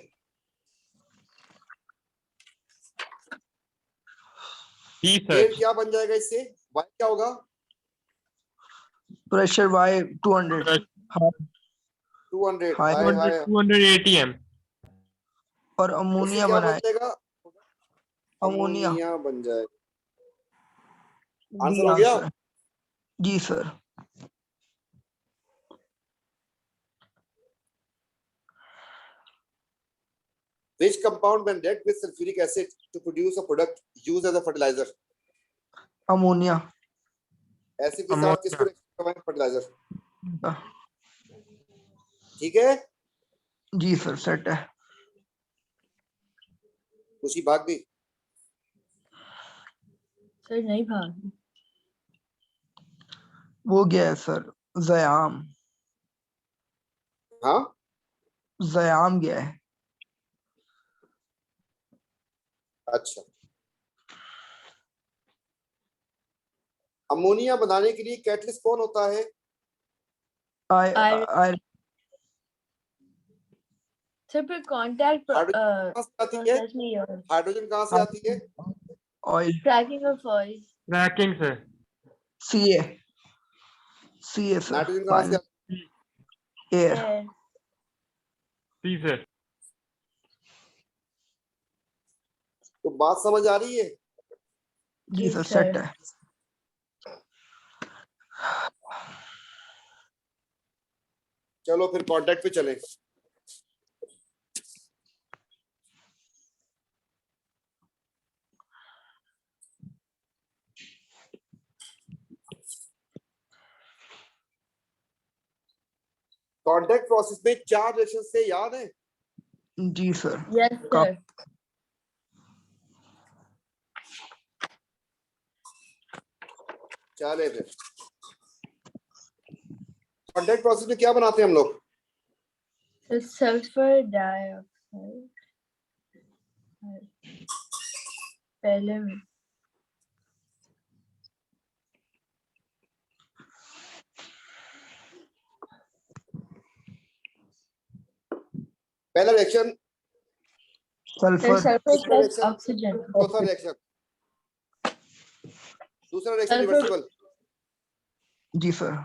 जी एयर सर। क्या बन जाएगा इससे? Y क्या होगा? Pressure Y 200 200। हाई। हाय हाय। 200 ATM। और उससे अमोनिया क्या बन बनाए। जाएगा? अमोनिया। अमोनिया बन जाएगा। डी आंसर हो गया? आंसर। जी sir. Which compound when react with sulfuric acid to produce a product used as a fertilizer? Ammonia. Acid के साथ अमोनिया। किसको react करवाएं? फर्टिलाइजर। ठीक है? जी सर, सेट है। खुशी भाग गई। सर नहीं भाग। वो गया है सर, ज़याम। हाँ, ज़याम गया है। अच्छा। अमोनिया बनाने के लिए कैटलिस्ट कौन होता है? आई आयरन। आई सर फिर कांटेक्ट हाइड्रोजन कहाँ से आती है? प्रोसेस में ये हाइड्रोजन कहाँ से आती है? Oil. Cracking of oil. Cracking से। सीए। CA sir. नाइट्रोजन कहाँ से आती एयर। एयर। जी सर। है? तो बात समझ आ रही है? जी जी सर, सर। सेट है। चलो फिर कांटेक्ट पे चलें। कांटेक्ट प्रोसेस में 4 रिएक्शन से याद है? जी सर। Yes sir. चले फिर। कांटेक्ट प्रोसेस में क्या बनाते हैं हम लोग? सल्फर डाइऑक्साइड पहले में। पहला रिएक्शन, सल्फर। सल्फर दूसरा प्लस रिएक्शन, ऑक्सीजन। चौथा रिएक्शन, दूसरा रिएक्शन सल्फर। रिवर्सिबल। जी सर।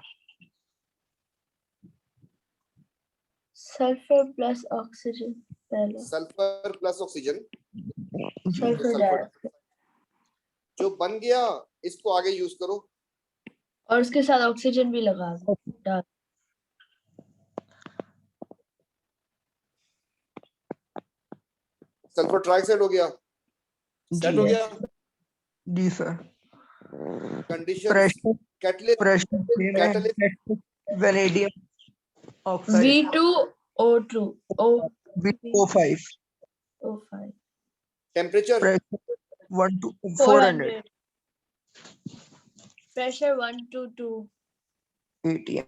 सल्फर प्लस ऑक्सीजन पहले। Sulphur plus oxygen. Sulphur sulphur dioxide जो बन गया इसको आगे यूज करो। और उसके साथ ऑक्सीजन भी लगा दो डाल। सल्फर ट्राइऑक्साइड हो गया, सेट हो जी गया। जी sir. Condition pressure catalyst pressure catalyst vanadium oxide V2O2 V O5 O5 temperature pressure 1 to 400 400 pressure 1 to 2 atm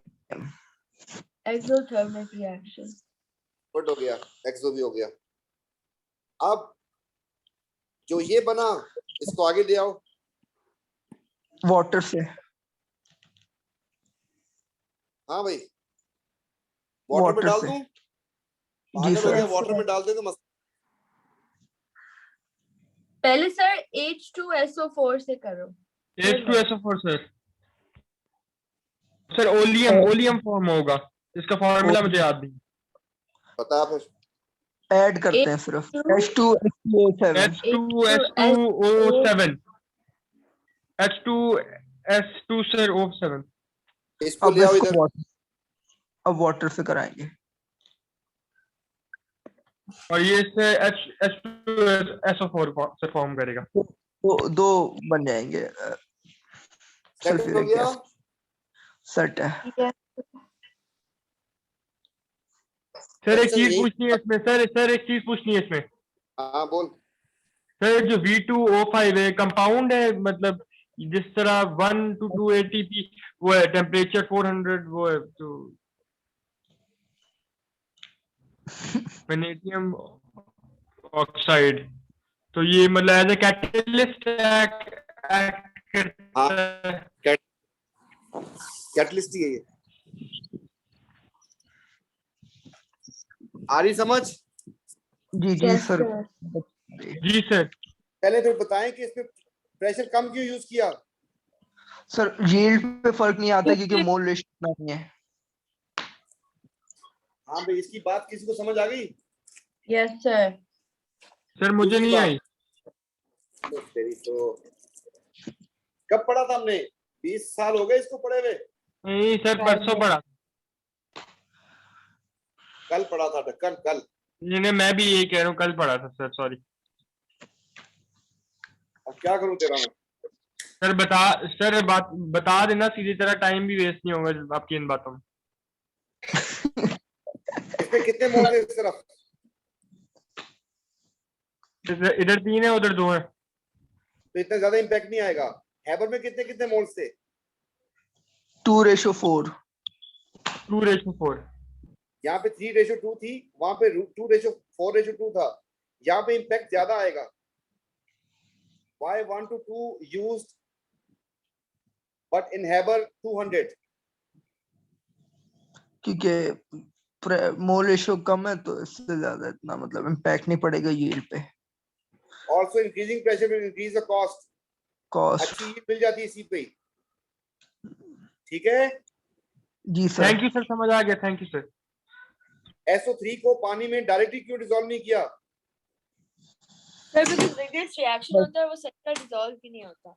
exothermic reaction good हो गया, एक्सो भी हो गया। अब जो ये बना इसको आगे ले आओ। वाटर से। हाँ भाई, वाटर में वाटर डाल से दूं? जी पागल हो सर। गया, Yes, वाटर sir. में डाल दे तो मस्त। पहले सर H2SO4 से करो। H2SO4 sir. Sir oleum form होगा, इसका फॉर्मूला मुझे याद नहीं। बता फिर। ऐड करते हैं सिर्फ H2SO7 H2S2O7 H2S2 sir O7। इसको अब ले आओ इसको इधर। अब वाटर से कराएंगे। और ये इससे H2SO4 से फॉर्म करेगा। दो बन जाएंगे सेट हो सल्फ्यूरिक गया। एसिड। सेट है। Yes. सर एक अच्छा, चीज यही- पूछनी है इसमें, सर एक चीज पूछनी है इसमें। हाँ बोल। सर जो V2O5 है कंपाउंड है, मतलब जिस तरह 1 to 2 ATP वो है, टेम्परेचर 400 वो है, तो वेनेडियम ऑक्साइड, तो ये मतलब एज ए कैटलिस्ट एक्ट करता है। कैटलिस्ट ही है ये। आ रही समझ? जी जी Yes, सर। sir. जी सर। पहले तो बताएं कि इसमें प्रेशर कम क्यों यूज किया? सर यील्ड पे फर्क नहीं आता क्योंकि मोल रेशियो नहीं है। हाँ भाई, इसकी बात किसी को समझ आ गई? Yes, sir. सर मुझे दूसरी नहीं बात। आई। लो तेरी तो। कब पढ़ा था हमने? 20 साल हो गए इसको पढ़े हुए। नहीं सर, परसों पढ़ा। कल पढ़ा था, कल। नहीं, मैं भी यही कह रहा हूँ, कल पढ़ा था सर, सॉरी। अब क्या करूं तेरा मैं? सर बात बता देना सीधी तरह, टाइम भी वेस्ट नहीं होगा आपकी इन बातों में। इसमें कितने मोल थे इस तरफ? इधर 3 है, उधर 2 है। तो इतना ज्यादा इम्पैक्ट नहीं आएगा। हैबर में कितने कितने मोल्स थे? 2:4। 2:4। यहाँ पे 3:2 थी, वहां पे 2:4:2 था। यहाँ पे इम्पैक्ट ज्यादा आएगा। Why 1 to 2 used but in Haber 200? क्योंकि मोल रेशियो कम है तो इससे ज्यादा इतना मतलब इम्पैक्ट नहीं पड़ेगा यील्ड पे। Also increasing pressure will increase the cost. Cost. अच्छी yield मिल जाती है इसी पे ही। ठीक है? जी सर। थैंक यू सर, समझ आ गया, थैंक यू सर। SO3 को पानी में डायरेक्टली क्यों डिसॉल्व नहीं किया? Sir, because rigorous reaction होता है वो सच्चा dissolve भी नहीं होता.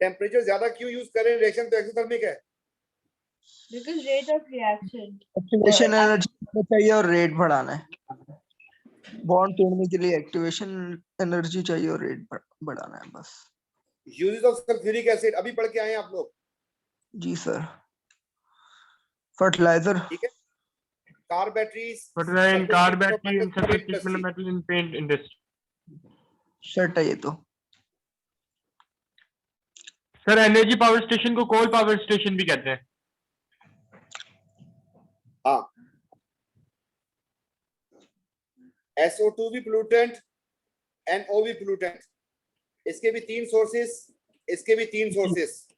टेम्परेचर ज्यादा क्यों यूज करें? रिएक्शन तो एक्सोथर्मिक है। Because rate of reaction. Activation energy चाहिए और रेट बढ़ाना है। बॉन्ड तोड़ने के लिए एक्टिवेशन एनर्जी चाहिए और रेट बढ़ाना है बस। यूजेस ऑफ सल्फ्यूरिक एसिड अभी पढ़ के आए हैं आप लोग। जी सर। फर्टिलाइजर। ठीक है? Car batteries, car battery in surface treatment metal in paint industry. Set है ये तो। सर एनर्जी पावर स्टेशन को कोल पावर स्टेशन भी कहते हैं। हाँ। SO2 भी पोल्यूटेंट, NO भी पोल्यूटेंट। इसके भी 3 सोर्सेस, इसके भी 3 सोर्सेस।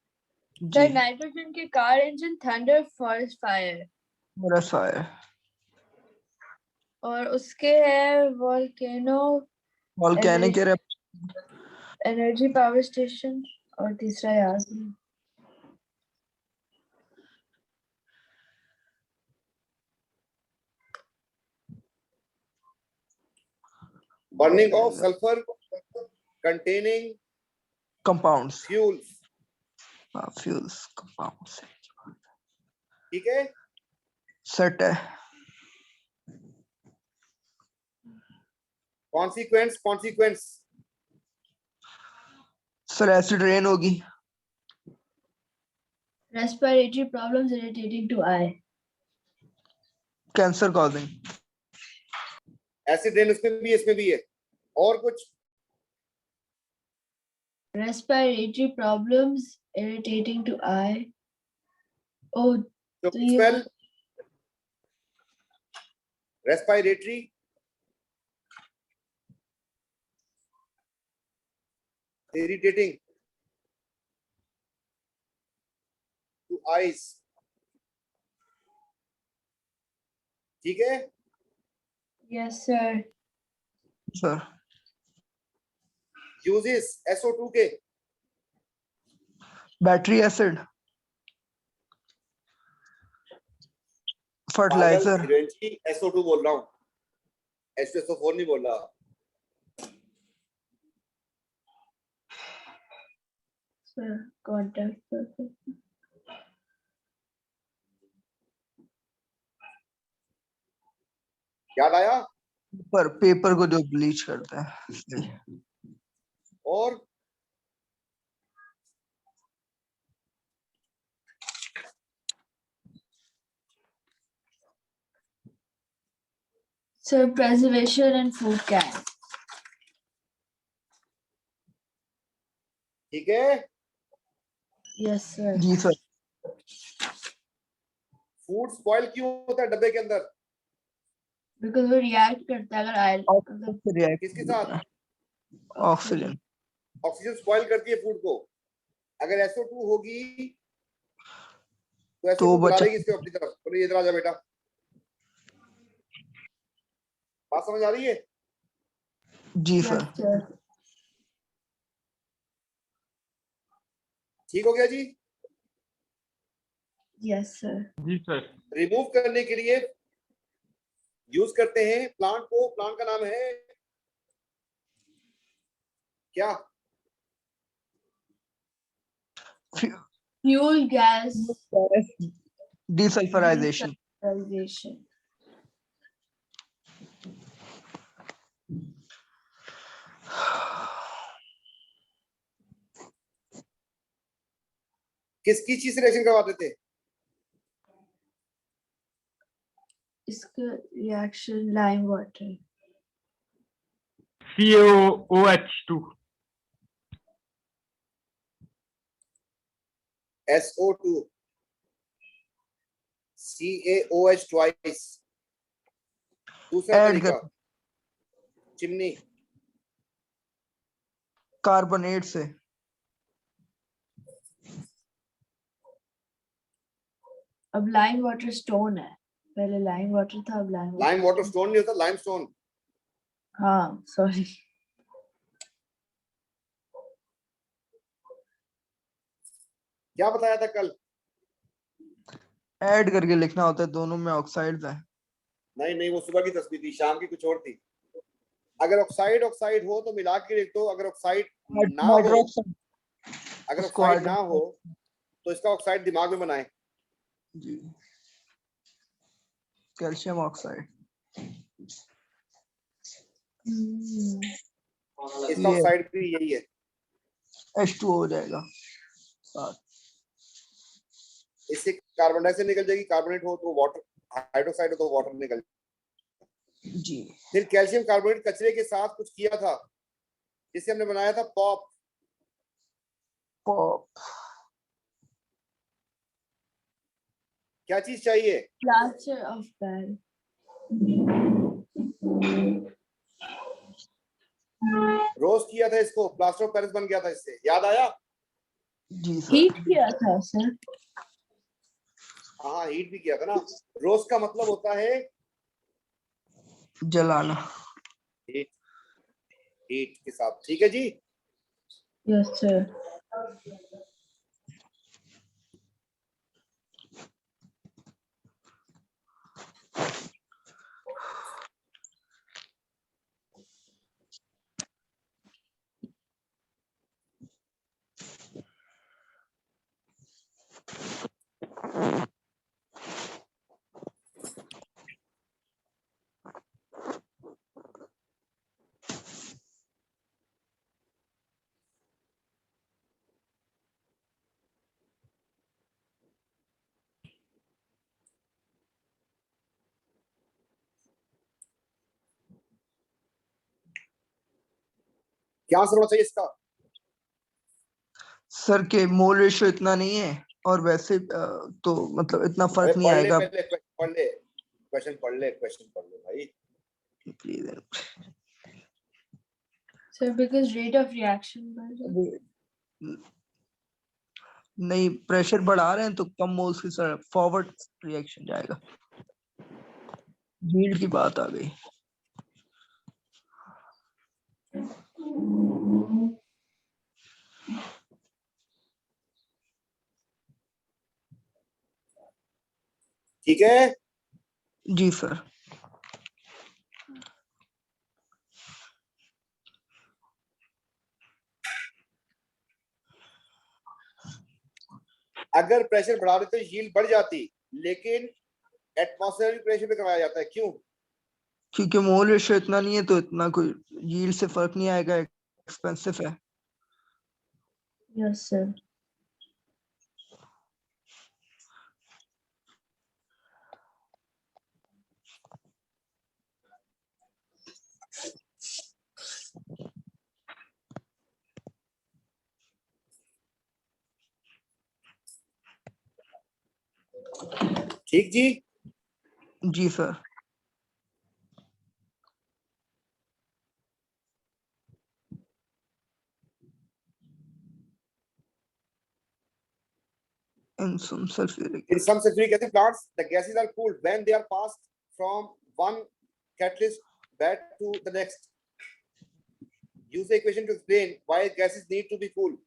Sir, nitrogen के car engine, thunder, forest fire. मेरा फायर। और उसके है volcano, volcanic energy power station और तीसरा याद नहीं. Burning of sulfur containing compounds. fuels. Fuels compounds. ठीक है? सेट है। कॉन्सिक्वेंस सर एसिड रेन होगी। Respiratory problems irritating to eye. Cancer causing. Acid rain उसमें भी है, इसमें भी है। और कुछ? Respiratory problems irritating to eye. Oh, तो तो ये smell, respiratory, irritating two eyes. ठीक है। yes sir. Sir uses SO2 के? Battery acid, fertiliser. SO2 बोल रहा हूँ, H2SO4 नहीं बोल रहा। Sir, contact surface. याद आया? पर पेपर को जो ब्लीच करते हैं। और Sir, preservation and food can. ठीक है। Yes sir. जी सर। फूड स्पॉइल क्यों होता है डब्बे के अंदर? Because वो react करता है अगर रिएक्ट किसके साथ? ऑक्सीजन। ऑक्सीजन स्पॉइल करती है फूड को। अगर SO2 होगी तो SO2 बुला बचा- लेगी इसके अपनी तरफ। बोलो इधर आ जा बेटा। बात समझ आ रही है? जी सर। Yes sir. ठीक हो गया जी। Yes sir. जी सर। रिमूव करने के लिए यूज करते हैं प्लांट को। प्लांट का नाम है क्या? Fuel gas desulphurisation. desulfurization. किसकी चीज से रिएक्शन करवाते थे? इसका reaction lime water. CaOH2। SO2 CaOH twice। दूसरा Add तरीका कर- चिमनी। कार्बोनेट से। अब lime water stone है, पहले lime water था, अब lime water. Lime water stone नहीं होता, लाइम स्टोन। हाँ sorry. क्या बताया था कल? ऐड करके लिखना होता है, दोनों में ऑक्साइड्स हैं। नहीं नहीं, वो सुबह की तस्वीर थी, शाम की कुछ और थी। अगर ऑक्साइड ऑक्साइड हो तो मिला के लिख दो। अगर ऑक्साइड ना हो, हाइड्रोक्साइड। अगर उसको ऑक्साइड ना हाइड्रो- हो तो इसका ऑक्साइड दिमाग में बनाए। जी कैल्शियम ऑक्साइड। इसका ये ऑक्साइड भी यही है। H2O हो जाएगा साथ। इससे कार्बन डाइऑक्साइड निकल जाएगी। कार्बोनेट हो तो वाटर, हाइड्रोक्साइड हो तो वाटर निकल। जी फिर कैल्शियम कार्बोनेट कचरे के साथ कुछ किया था जिसे हमने बनाया था पॉप। पॉप। क्या चीज चाहिए? Plaster of Paris. रोस्ट किया था इसको, प्लास्टर ऑफ पेरिस बन गया था इससे। याद आया? जी सर। Heat किया था सर. हाँ हीट भी किया था ना। रोस्ट का मतलब होता है जलाना। हीट, हीट के साथ। ठीक है जी। Yes sir. क्या आंसर होना चाहिए इसका? सर के मोल रेशियो इतना नहीं है और वैसे तो मतलब इतना अरे फर्क नहीं पढ़ ले, आएगा। पहले क्वेश्चन पढ़ ले भाई। Please So because rate of reaction बढ़ जाता नहीं, प्रेशर बढ़ा रहे हैं तो कम मोल्स की तरफ फॉरवर्ड रिएक्शन जाएगा। यील्ड की बात आ गई। ठीक है, जी सर। अगर प्रेशर बढ़ा देते तो यील्ड बढ़ जाती, लेकिन एटमॉस्फेरिक प्रेशर पे करवाया जाता है, क्यों? क्योंकि मोल रेशियो इतना नहीं है तो इतना कोई यील्ड से फर्क नहीं आएगा, एक्सपेंसिव है। Yes, sir. ठीक जी। जी sir. in some sulfuric In some sulfuric acid plants, the gases are cooled when they are passed from one catalyst bed to the next. Use the equation to explain why gases need to be cooled.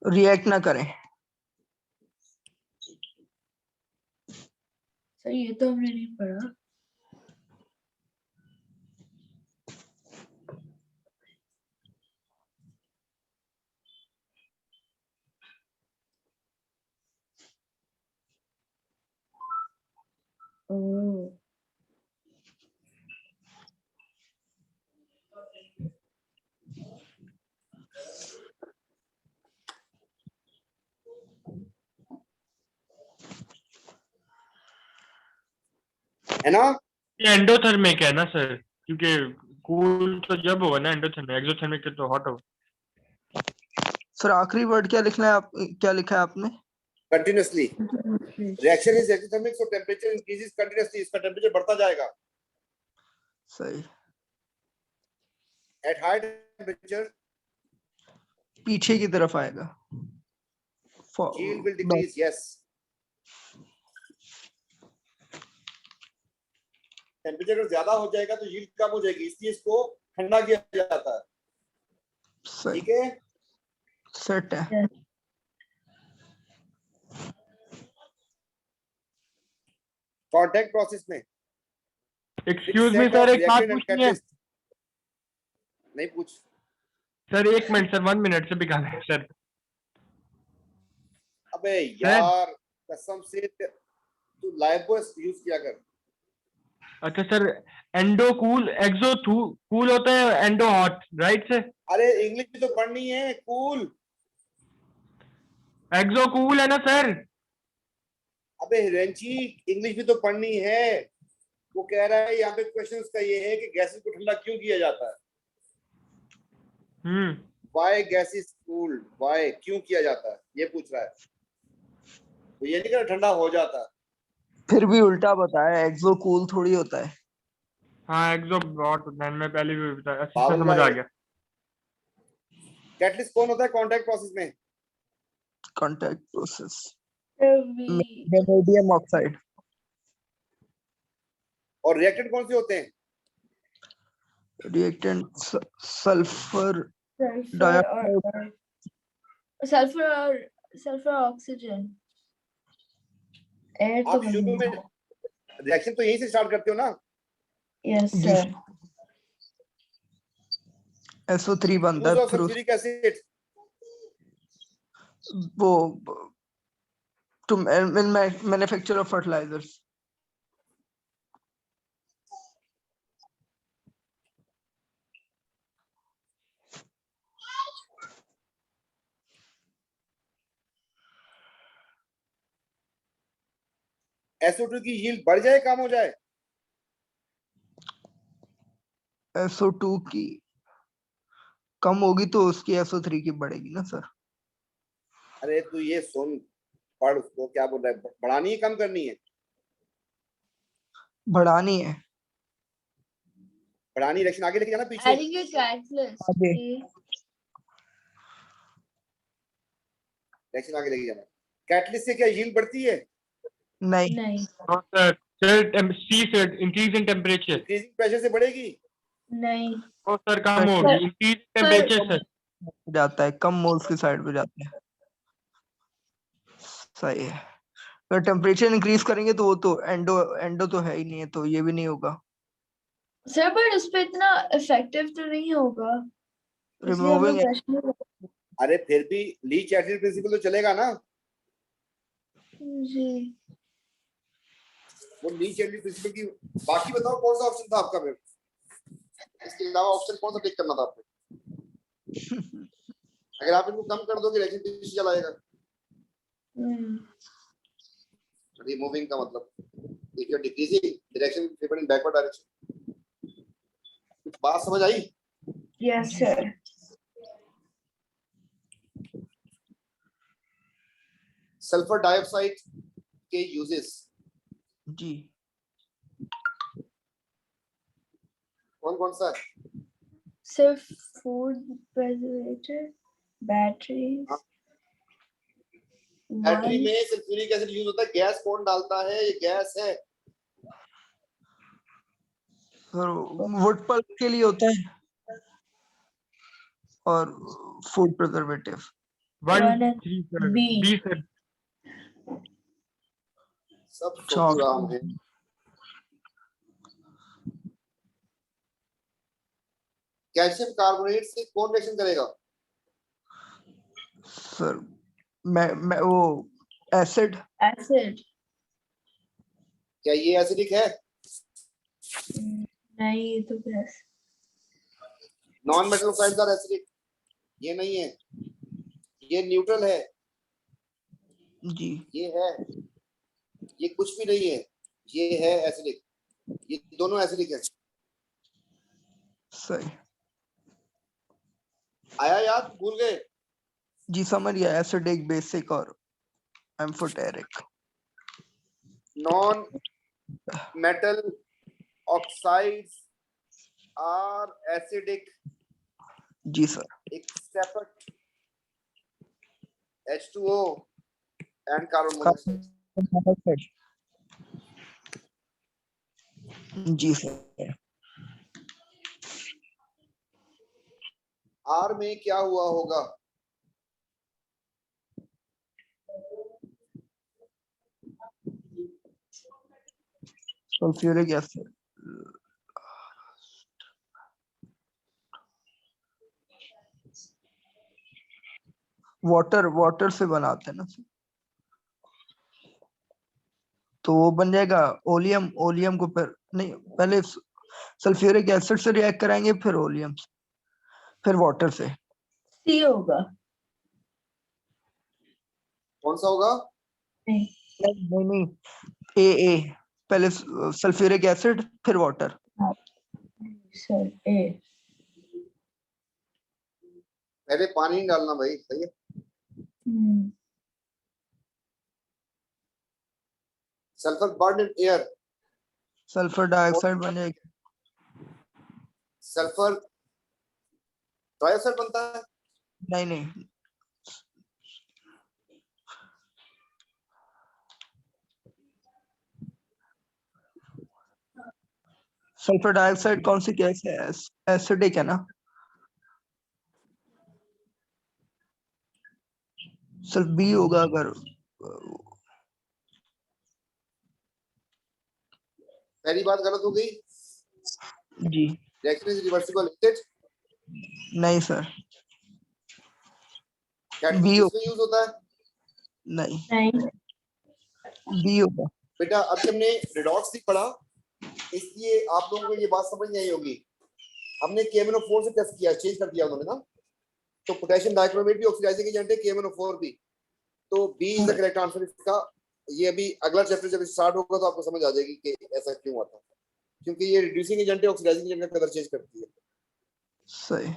React ना करें। Sir ये तो हमने नहीं पढ़ा। ओह है ना? ये एंडोथर्मिक है ना सर, क्योंकि कूल तो जब होगा ना एंडोथर्मिक, एक्सोथर्मिक तो हॉट होगा। सर आखिरी वर्ड क्या लिखना है आप, क्या लिखा है आपने? Continuously. Reaction is exothermic, so temperature increases continuously. इसका टेम्परेचर बढ़ता जाएगा। सही। At high temperature, पीछे की तरफ आएगा। yield will decrease. Yes. Temperature अगर ज्यादा हो जाएगा तो yield कम हो जाएगी, इसलिए इसको ठंडा किया जाता है। सही। ठीक है, सेट है। कॉन्टैक्ट प्रोसेस में एक्सक्यूज मी सर, एक बात पूछनी है नहीं पूछ। सर। एक मिनट सर, 1 मिनट से बिगाड़ है सर। अबे यार कसम से तू लाइबोस यूज किया कर। अच्छा सर, एंडो कूल, एक्सो कूल होता है, एंडो हॉट, राइट सर? अरे इंग्लिश भी तो पढ़नी है। कूल, एक्सो कूल है ना सर? अबे हिरेंची इंग्लिश भी तो पढ़नी है। वो कह रहा है यहाँ पे क्वेश्चन का ये है कि गैसेस को ठंडा क्यों किया जाता है। Why gas is cooled, why क्यों किया जाता है ये पूछ रहा है। तो ये नहीं कि ठंडा हो जाता है। फिर भी उल्टा बताया, एक्सो कूल थोड़ी होता है। हाँ एक्सो हॉट होता है, मैं पहले भी बताया, अच्छे से पागल समझ आ है। गया। कैटलिस्ट कौन होता है कॉन्टैक्ट प्रोसेस में? Contact process we vanadium oxide. और रिएक्टेंट कौन से होते हैं? Reactant sulphur sulfur dioxide. or sulfur oxygen air तो आप शुरू में रिएक्शन तो यहीं से स्टार्ट करते हो ना? yes sir SO3 बनता यूज है ऑफ फिर सल्फ्यूरिक एसिड। वो to manufacture of fertilizers. SO2 की यील्ड बढ़ जाए कम हो जाए? SO2 की कम होगी तो उसकी SO3 की बढ़ेगी ना सर। अरे तू ये सुन, पढ़ उसको, क्या बोल रहा है, बढ़ानी है कम करनी है? बढ़ानी है। बढ़ानी, रिएक्शन आगे लेके जाना पीछे? Adding a catalyst. आगे। Okay. रिएक्शन आगे लेके जाना। कैटलिस्ट से क्या यील्ड बढ़ती है? नहीं। नहीं No, sir. Sir, C sir, increase in temperature. Increasing pressure से बढ़ेगी? नहीं No, sir, कम Pressure होगी. Increase in temperature, sir. जाता है, कम मोल्स की साइड पे जाता है। सही है। अगर टेम्परेचर इंक्रीज करेंगे तो वो तो एंडो तो है ही नहीं है, तो ये भी नहीं होगा। सर पर उस पे इतना इफेक्टिव तो नहीं होगा, इसलिए हम लोग रिमूविंग। रश्मि अरे फिर भी लीच एसिड प्रिंसिपल तो चलेगा ना? जी। वो लीच एसिड प्रिंसिपल की। बाकी बताओ कौन सा ऑप्शन था आपका? फिर इसके अलावा ऑप्शन कौन सा टिक करना था आपको? अगर आप इनको कम कर दोगे रिएक्शन पीछे चला जाएगा। रिमूविंग का मतलब if you are decreasing direction favour in backward direction. बात समझ आई? Yes sir. सल्फर डाइऑक्साइड के यूजेस जी। कौन कौन सा है? सिर्फ फूड प्रिजर्वेटिव, बैटरी। बैटरी में सल्फ्यूरिक एसिड यूज होता है। गैस कौन डालता है? ये गैस है। वुड पल्प के लिए होता है और food preservative. 1, 3, sir. B. B, sir. सब सोचुराम है। कैल्शियम कार्बोनेट से कौन रिएक्शन करेगा? सर मैं वो एसिड। एसिड। क्या ये एसिडिक है? नहीं तो बस non metal oxides are acidic. ये नहीं है, ये न्यूट्रल है। जी। ये है, ये कुछ भी नहीं है, ये है एसिडिक। ये दोनों एसिडिक है। सही। आया याद? भूल गए? जी समझ गया। एसिडिक, बेसिक और amphoteric. Non metal oxides are acidic जी sir. except H2O and carbon monoxide। जी सर। R में क्या हुआ होगा? Sulphuric acid. वाटर से बनाते हैं ना, तो वो बन जाएगा ओलियम। ओलियम को फिर नहीं, पहले सल्फ्यूरिक एसिड से रिएक्ट कराएंगे, फिर ओलियम से, फिर वाटर से। सी होगा। कौन सा होगा? नहीं, ए पहले सल्फ्यूरिक एसिड फिर वाटर। सर ए। पहले पानी नहीं डालना भाई, सही है। Sulphur burn in air. Sulphur dioxide बन जाएगा। सल्फर डाइऑक्साइड बनता है? नहीं। सल्फर डाइऑक्साइड कौन सी गैस है? एसिडिक है ना? सिर्फ बी होगा अगर। पहली बात गलत हो गई। जी। Reaction is reversible, is it? नहीं सर। कैटलिस्ट किसमें यूज होता है? नहीं, बी होगा। बेटा अभी हमने रिडॉक्स भी पढ़ा, इसलिए आप लोगों को ये बात समझ नहीं आई होगी। हमने KMnO4 से टेस्ट किया, चेंज कर दिया उन्होंने ना। तो पोटेशियम डाइक्रोमेट भी ऑक्सीडाइजिंग एजेंट है, KMnO4 भी। तो B is the correct answer इसका। ये अभी अगला चैप्टर जब स्टार्ट होगा तो आपको समझ आ जाएगी कि ऐसा क्यों आता है, क्योंकि ये रिड्यूसिंग एजेंट है, ऑक्सीडाइजिंग एजेंट का कलर चेंज करती है। सही।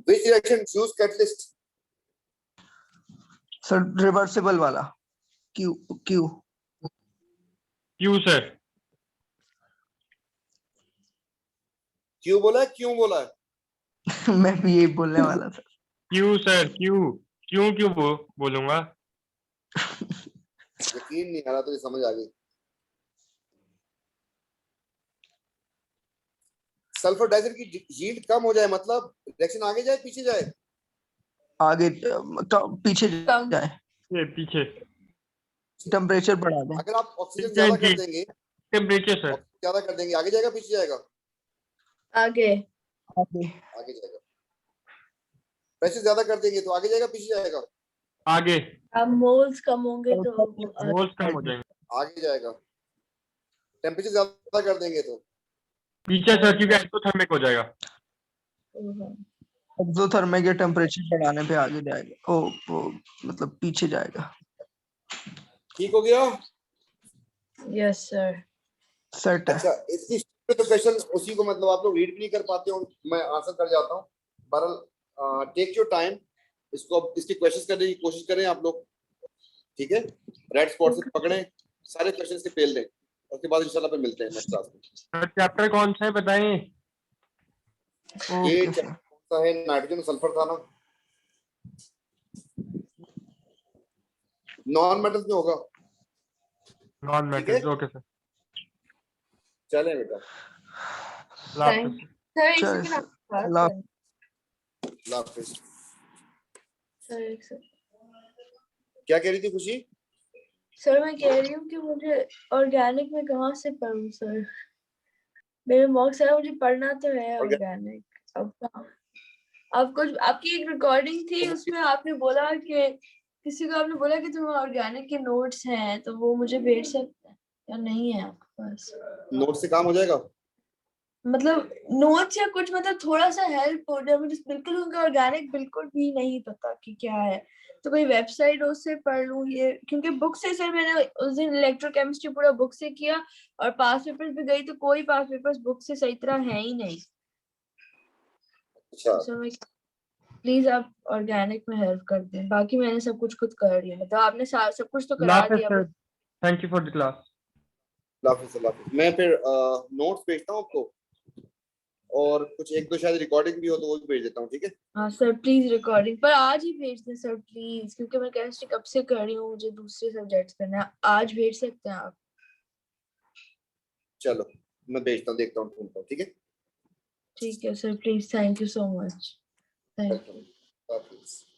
Which reaction use catalyst? Sir reversible वाला क्यू क्यू क्यू सर। क्यों बोला है, क्यों बोला है? मैं भी यही बोलने वाला था। Q sir Q. क्यों क्यों बोलूंगा। यकीन नहीं आ रहा तो ये समझ आ गई। सल्फर डाइऑक्साइड की यील्ड कम हो जाए मतलब रिएक्शन आगे जाए पीछे जाए? आगे पीछे कम। जाए, ये पीछे। टेम्परेचर बढ़ा दें। अगर आप ऑक्सीजन ज्यादा कर देंगे, टेम्परेचर सर। ऑक्सीजन ज्यादा कर देंगे, आगे जाएगा पीछे जाएगा? आगे। आगे आगे जाएगा। प्रेशर ज्यादा कर देंगे तो आगे जाएगा पीछे जाएगा? आगे। अब मोल्स कम होंगे तो मोल्स कम हो जाएंगे। आगे जाएगा। टेम्परेचर ज्यादा कर देंगे तो पीछे सर, क्योंकि एक्सोथर्मिक हो जाएगा। एक्सोथर्मिक के टेम्परेचर बढ़ाने पे आगे जाएगा। वो मतलब पीछे जाएगा। ठीक हो गया? Yes sir. सेट है। अच्छा, इसकी तो क्वेश्चन उसी को मतलब आप लोग रीड भी नहीं कर पाते हो, मैं आंसर कर जाता हूँ। बहरहाल टेक योर टाइम, इसको इसके क्वेश्चंस करने की कोशिश करें आप लोग, ठीक है? रेड स्पॉट से पकड़ें, सारे क्वेश्चंस के पेल दें, उसके बाद इंशाल्लाह पे मिलते हैं नेक्स्ट क्लास में। सर चैप्टर कौन सा है बताएं। ये ओके सर। कौन सा है? नाइट्रोजन सल्फर था ना? नॉन मेटल्स में होगा। नॉन ठीक है? Metals, okay sir. चलें बेटा, लास्ट। सर एक चल सेकंड सर, आप बात अल्लाह करें। अल्लाह हाफिज। सर एक सेकंड। क्या कह रही थी खुशी? सर मैं कह रही हूँ कि मुझे ऑर्गेनिक में कहाँ से पढूं सर? मेरे मार्क्स है, मुझे पढ़ना तो है ऑर्गेनिक। अब आपको आपकी एक रिकॉर्डिंग थी, उसमें आपने बोला कि किसी को आपने बोला कि तुम्हें ऑर्गेनिक के नोट्स हैं तो वो मुझे भेज सकते हैं या नहीं है आपके पास? नोट से काम हो जाएगा? मतलब नोट्स या कुछ, मतलब थोड़ा सा हेल्प हो जाए मुझे। बिल्कुल उनका ऑर्गेनिक बिल्कुल भी नहीं पता कि क्या है, तो कोई वेबसाइट उससे पढ़ लूं ये, क्योंकि बुक से सर मैंने उस दिन इलेक्ट्रोकेमिस्ट्री पूरा बुक से किया और पास पेपर्स भी गई तो कोई पास पेपर्स बुक से सही तरह है ही नहीं। अच्छा, सर मैं प्लीज आप ऑर्गेनिक में हेल्प कर दें, बाकी मैंने सब कुछ खुद कर लिया, मतलब आपने सब कुछ तो करा लास्ट दिया। Sir, thank you for the class. अल्लाह हाफिज, अल्लाह हाफिज। मैं फिर नोट्स भेजता हूँ आपको, और कुछ एक दो शायद रिकॉर्डिंग भी हो तो वो भी भेज देता हूँ, ठीक है? हाँ सर प्लीज रिकॉर्डिंग पर आज ही भेज दें सर प्लीज, क्योंकि मैं केमिस्ट्री कब से कर रही हूँ, मुझे दूसरे सब्जेक्ट्स करना है। आज भेज सकते हैं आप? चलो मैं भेजता हूँ, देखता हूँ, ढूंढता हूँ, ठीक है? ठीक है sir please, thank you so much. Thank you. Welcome.